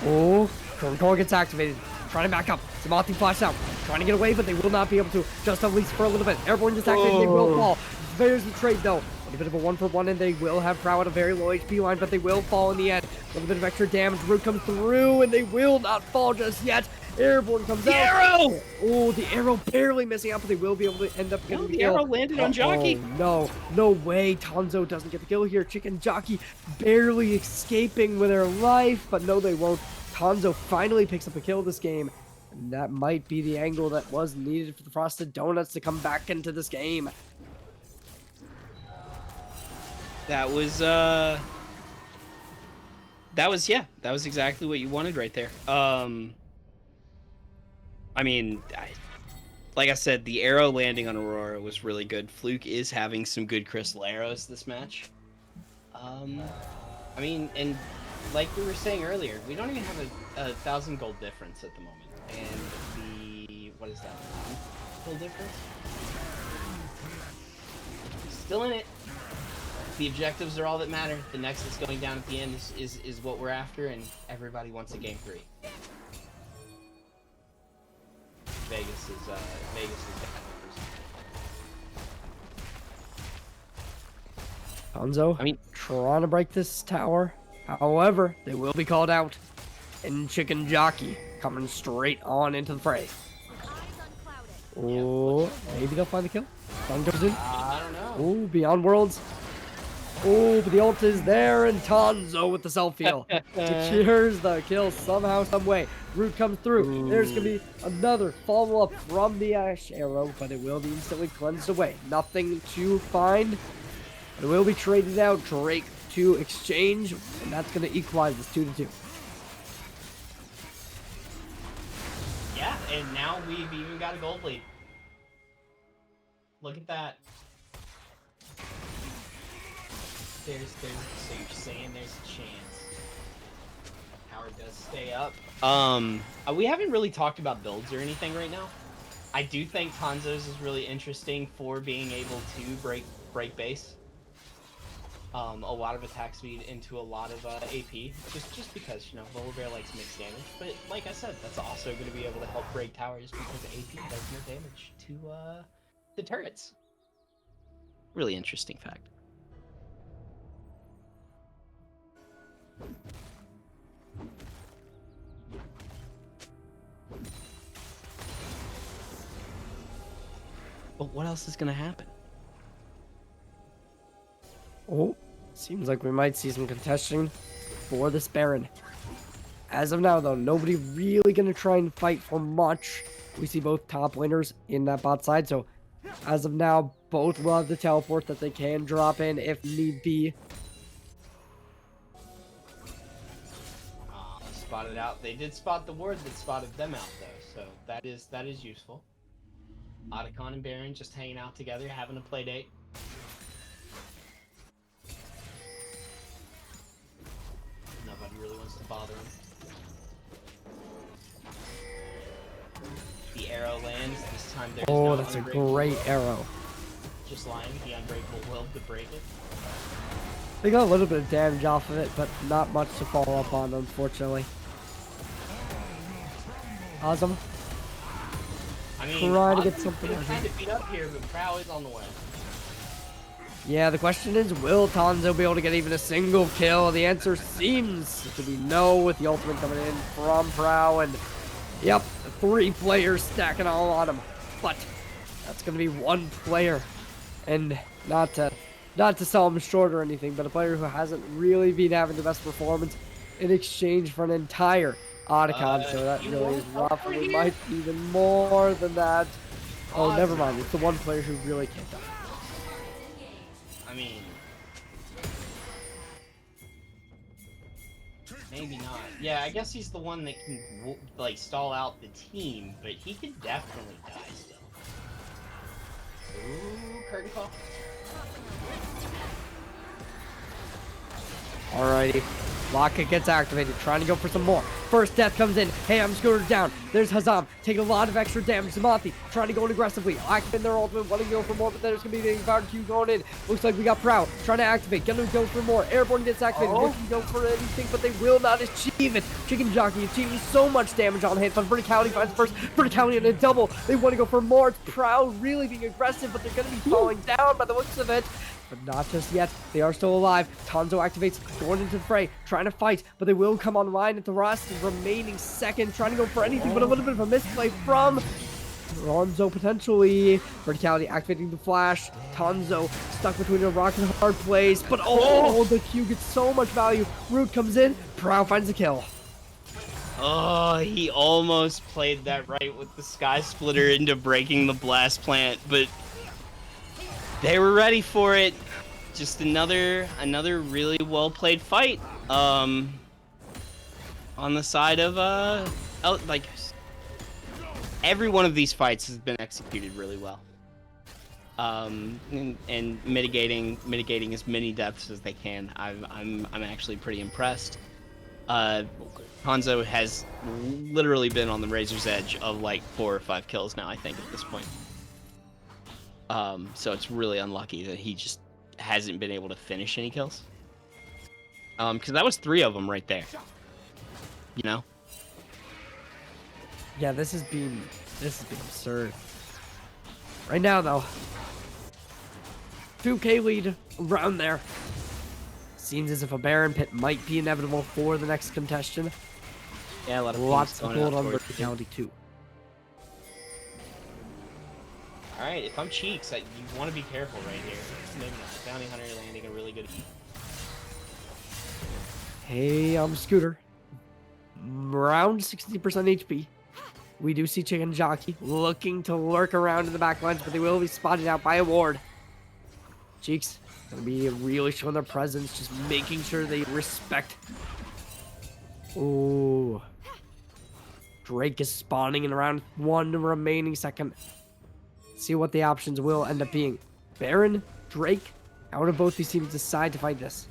Oh, current call gets activated. Trying to back up. Zamathi flash out. Trying to get away, but they will not be able to. Just at least for a little bit. Airborne gets activated. They will fall. There's the trade, though. A bit of a 1-for-1, and they will have Prow at a very low HP line, but they will fall in the end. A little bit of extra damage. Root comes through, and they will not fall just yet. Airborne comes out. Arrow! Oh, the arrow barely missing out, but they will be able to end up getting the kill. Arrow landed on Jockey. No, no way. Tanzo doesn't get the kill here. Chicken Jockey barely escaping with their life, but no, they won't. Tanzo finally picks up a kill this game, and that might be the angle that was needed for the Frosted Donuts to come back into this game. That was exactly what you wanted right there. I mean, like I said, the arrow landing on Aurora was really good. Fluke is having some good crystal arrows this match. I mean, and like we were saying earlier, we don't even have a 1,000 gold difference at the moment. And the, what is that, gold difference? Still in it. The objectives are all that matter. The Nexus going down at the end is what we're after, and everybody wants a game 3. Vegas is bad numbers. Hanzo, I mean, trying to break this tower. However, they will be called out. And Chicken Jockey coming straight on into the fray. Oh, maybe they'll find the kill. Sun goes in. I don't know. Oh, Beyond Worlds. Oh, but the ult is there, and Tanzo with the self-heal secures the kill somehow, some way. Root comes through. Ooh. There's going to be another follow-up from the Ash arrow, but it will be instantly cleansed away. Nothing to find. It will be traded out. Drake to exchange, and that's going to equalize this 2-2. Yeah, and now we've even got a gold lead. Look at that. So you're saying there's a chance Howard does stay up. We haven't really talked about builds or anything right now. I do think Hanzo's is really interesting for being able to break base. A lot of attack speed into a lot of AP, just because, you know, Polar Bear likes mixed damage. But like I said, that's also going to be able to help break towers because AP does more damage to turrets. Really interesting fact. But what else is going to happen? Oh, seems like we might see some contesting for this Baron. As of now, though, nobody really going to try and fight for much. We see both top laners in that bot side, so as of now, both will have the teleport that they can drop in if need be. Spotted out. They did spot the ward that spotted them out, though, so that is useful. Otacon and Baron just hanging out together, having a play date. Nobody really wants to bother him. The arrow lands. This time there's no That's a unbreakable great will. arrow. Just lying, the unbreakable will to break it. They got a little bit of damage off of it, but not much to follow up on, unfortunately. Awesome. I mean, Trying to get something out of trying it. to beat up here, but Prow is on the way. Yeah, the question is, will Tanzo be able to get even a single kill? The answer seems to be no, with the ultimate coming in from Prow, and yep, 3 players stacking all on him. But that's going to be 1 player, and not to sell him short or anything, but a player who hasn't really been having the best performance in exchange for an entire Otacon, so that really is rough, and we might be even more than that. Oh, never mind, it's the 1 player who really can't die. I mean, maybe not. Yeah, I guess he's the one that can, like, stall out the team, but he could definitely die still. Ooh, curtain call. Alrighty. Locka gets activated, trying to go for some more. First death comes in. Hey, I'm scooted down. There's Hazam, taking a lot of extra damage. Zamathi trying to go in aggressively. Activating their ultimate, wanting to go for more, but there's going to be the power Q going in. Looks like we got Proud trying to activate. Gonna go for more. Airborne gets activated. Looking to go for anything, but they will not achieve it. Chicken Jockey achieving so much damage on hit, but Verticality finds first. Verticality in a double. They want to go for more. It's Proud really being aggressive, but they're going to be falling down by the looks of it. But not just yet. They are still alive. Tanzo activates, going into the fray, trying to fight, but they will come online at the last remaining second, trying to go for anything, but a little bit of a misplay from Ronzo potentially. Verticality activating the flash. Tanzo stuck between a rock and a hard place, but the Q gets so much value. Root comes in, Prow finds the kill. Oh, he almost played that right with the Sky Splitter into breaking the blast plant, but they were ready for it. Just another really well played fight. On the side of like every one of these fights has been executed really well. And mitigating as many deaths as they can. I'm actually pretty impressed. Hanzo has literally been on the razor's edge of like 4 or 5 kills now, I think, at this point. So it's really unlucky that he just hasn't been able to finish any kills. Because that was 3 of them right there. You know? Yeah, this has been absurd. Right now, though, 2K lead around there. Seems as if a Baron pit might be inevitable for the next contestant. Yeah, a lot of lots of gold on towards verticality too. Alright, if I'm Cheeks, you want to be careful right here. Maybe not. Bounty Hunter landing a really good hit. Hey, I'm Scooter. Around 60% HP. We do see Chicken Jockey looking to lurk around in the back lines, but they will be spotted out by a ward. Cheeks gonna be really showing their presence, just making sure they respect. Ooh. Drake is spawning in around 1 remaining second. See what the options will end up being. Baron, Drake, how do both these teams decide to fight this?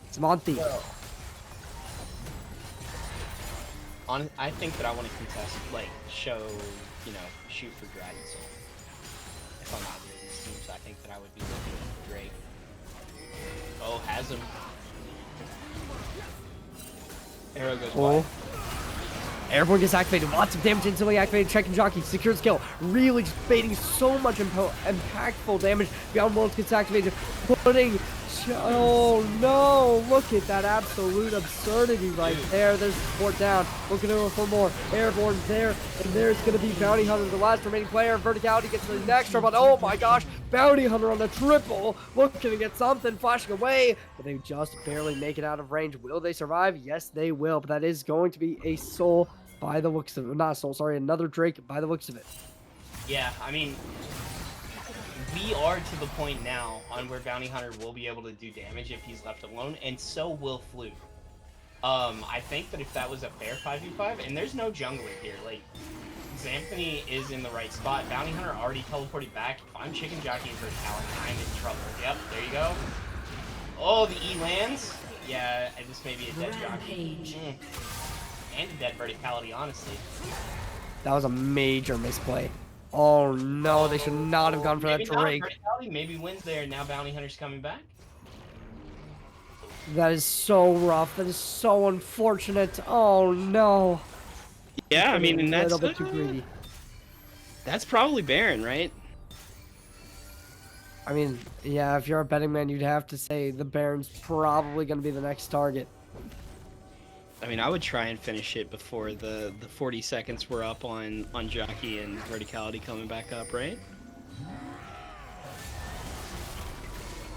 It's Monty. I think that I want to contest, like, show, you know, shoot for Dragon Soul. If I'm not doing these teams, I think that I would be looking at Drake. Oh, has him. Arrow goes wide. Airborne gets activated. Lots of damage instantly activated. Check and jockey. Secures kill. Really just baiting so much impactful damage. Beyond Worlds gets activated. Putting... Oh no! Look at that absolute absurdity right there. There's support down. Looking over for more. Airborne there. And there's going to be Bounty Hunter, the last remaining player. Verticality gets the next but oh my gosh. Bounty Hunter on the triple. Looking to get something. Flashing away. But they just barely make it out of range. Will they survive? Yes, they will. But that is going to be a soul by the looks of it. Not a soul, sorry. Another Drake by the looks of it. Yeah, I mean... We are to the point now on where Bounty Hunter will be able to do damage if he's left alone, and so will Fluke. I think that if that was a fair 5v5, and there's no jungler here, like, Xanthony is in the right spot. Bounty Hunter already teleported back. If I'm chicken jockeying for talent, I'm in trouble. Yep, there you go. Oh, the E lands? Yeah, and this may be a dead jockey. And a dead verticality, honestly. That was a major misplay. Oh no, they should not have gone for that Drake. Maybe wins there, now Bounty Hunter's coming back. That is so rough. That is so unfortunate. Oh no. Yeah, I mean, and that's a little bit too greedy. That's probably Baron, right? I mean, yeah, if you're a betting man, you'd have to say the Baron's probably going to be the next target. I mean, I would try and finish it before the 40 seconds were up on Jockey and Verticality coming back up, right?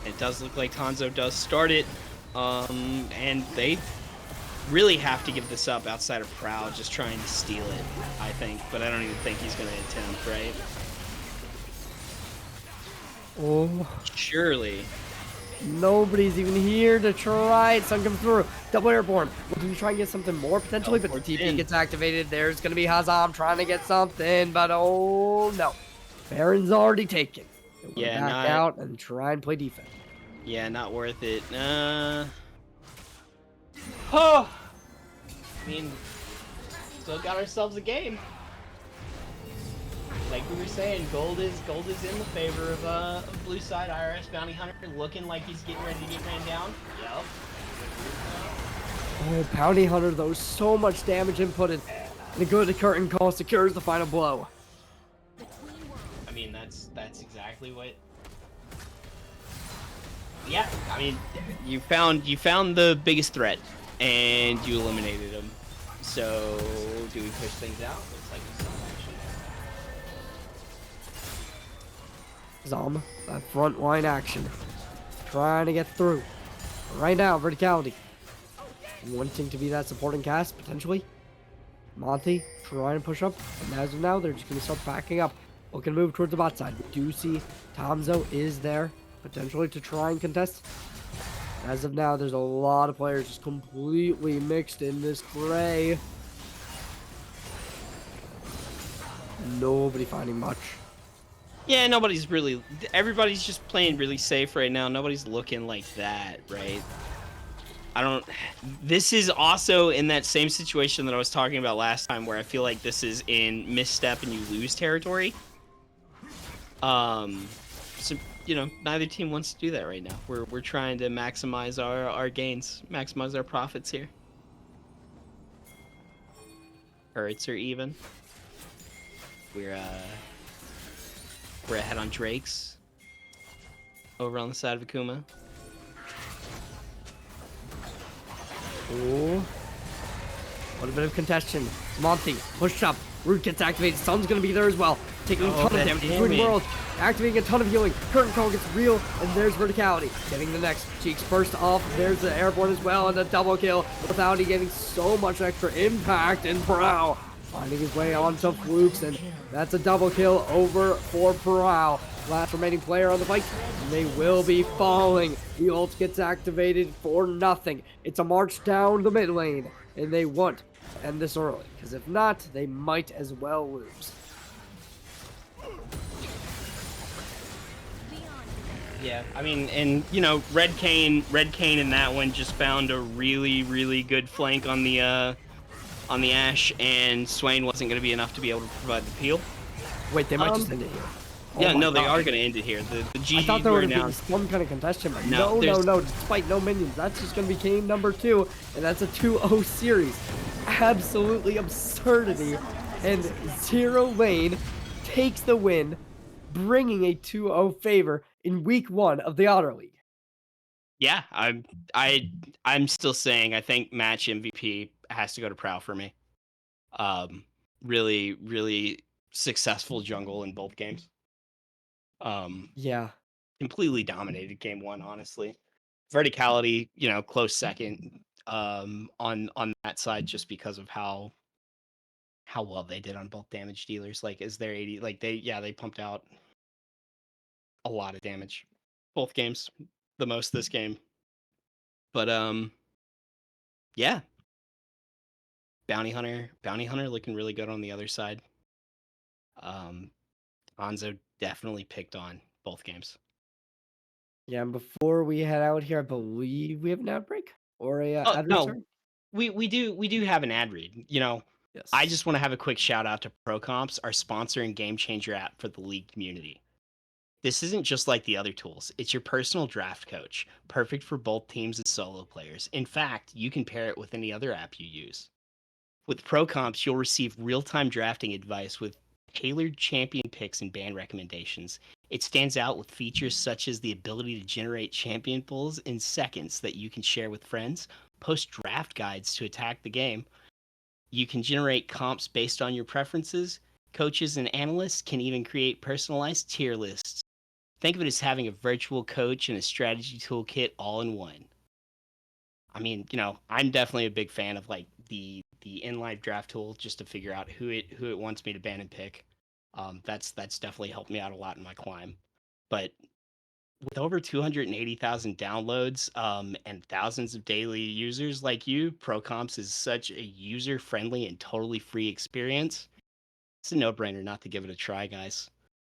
It does look like Hanzo does start it, and they really have to give this up outside of Proud, just trying to steal it, I think. But I don't even think he's going to attempt, right? Oh. Surely. Nobody's even here to try it. Sun comes through. Double airborne. Looking to try and get something more potentially, but the TP gets activated. There's going to be Hazam trying to get something, but oh no. Baron's already taken. Yeah, back out and try and play defense. Yeah, not worth it. Oh! I mean, still got ourselves a game. Like we were saying, gold is in the favor of blue side. IRS Bounty Hunter looking like he's getting ready to get ran down. Yep. Oh, Bounty Hunter though, so much damage inputted. The good curtain call secures the final blow. I mean, that's exactly what. Yeah, I mean, you found the biggest threat, and you eliminated him. So, do we push things out? Looks like we still Zom, that front line action. Trying to get through. Right now, Verticality. Wanting to be that supporting cast, potentially. Monty, trying to push up. And as of now, they're just going to start backing up. Looking to move towards the bot side. We do see Tomzo is there, potentially to try and contest. As of now, there's a lot of players just completely mixed in this fray. Nobody finding much. Yeah, everybody's just playing really safe right now. Nobody's looking like that, right? This is also in that same situation that I was talking about last time where I feel like this is in misstep and you lose territory. So, you know, neither team wants to do that right now. We're trying to maximize our gains, maximize our profits here. Turrets are even. We're ahead on Drake's. Over on the side of Akuma. Oh. What a bit of contention. Monty, pushed up. Root gets activated. Sun's going to be there as well. Taking a ton of damage. Destroying world. Activating a ton of healing. Curtain call gets real. And there's Verticality. Getting the next. Cheeks first off. There's the airborne as well. And a double kill. Without he getting so much extra impact. And Prow finding his way onto Flukes. And that's a double kill over for Prow. Last remaining player on the fight. And they will be falling. The ult gets activated for nothing. It's a march down the mid lane. And they want to end this early. Because if not, they might as well lose. Yeah, I mean, and you know, Red Cane in that one just found a really, really good flank on the on the Ashe, and Swain wasn't going to be enough to be able to provide the peel. Wait, they might Um, just end it here. Oh yeah, my no, they God. are going to end it here. The I GG thought there were would have been announced. some kind of contestation, but No, no. Despite no minions, that's just going to be game number 2, and that's a 2-0 series. Absolutely absurdity, and Zero Lane takes the win, bringing a 2-0 favor in week 1 of the Otter League. Yeah, I'm still saying I think match MVP has to go to Prow for me. Um, really successful jungle in both games. Yeah. Completely dominated game 1, honestly. Verticality, close second on that side just because of how well they did on both damage dealers. Like, is their 80, like they pumped out a lot of damage both games, the most this game. But yeah, Bounty Hunter looking really good on the other side. Hanzo definitely picked on both games. Yeah, and before we head out here, I believe we have an ad break or a Oh ad no, return. we do have an ad read. I Yes. just want to have a quick shout out to ProComps, our sponsor and game changer app for the league community. This isn't just like the other tools. It's your personal draft coach, perfect for both teams and solo players. In fact, you can pair it with any other app you use. With ProComps, you'll receive real-time drafting advice with tailored champion picks and ban recommendations. It stands out with features such as the ability to generate champion pools in seconds that you can share with friends, post draft guides to attack the game. You can generate comps based on your preferences. Coaches and analysts can even create personalized tier lists. Think of it as having a virtual coach and a strategy toolkit all in one. I mean, I'm definitely a big fan of like the in-live draft tool just to figure out who it wants me to ban and pick. That's definitely helped me out a lot in my climb. But with over 280,000 downloads and thousands of daily users like you, ProComps is such a user-friendly and totally free experience. It's a no-brainer not to give it a try, guys.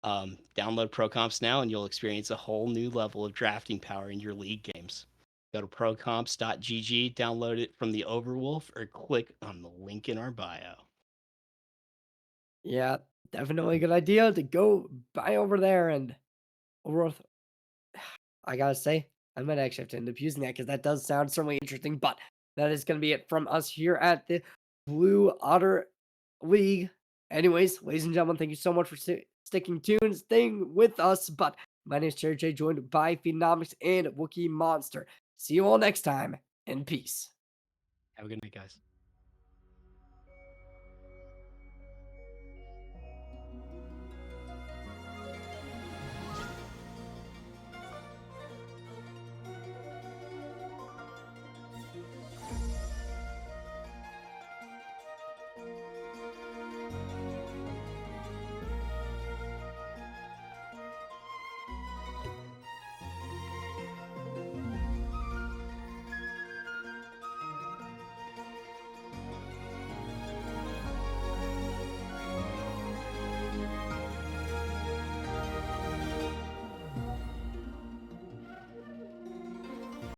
Download ProComps now and you'll experience a whole new level of drafting power in your league games. Go to procomps.gg, download it from the Overwolf, or click on the link in our bio. Yeah, definitely a good idea to go buy over there and worth. I gotta say, I might actually have to end up using that because that does sound certainly interesting. But that is going to be it from us here at the Blue Otter League. Anyways, ladies and gentlemen, thank you so much for sticking tuned, staying with us. But my name is Cherry J, joined by Phenomics and Wookie Monster. See you all next time, and peace. Have a good night, guys.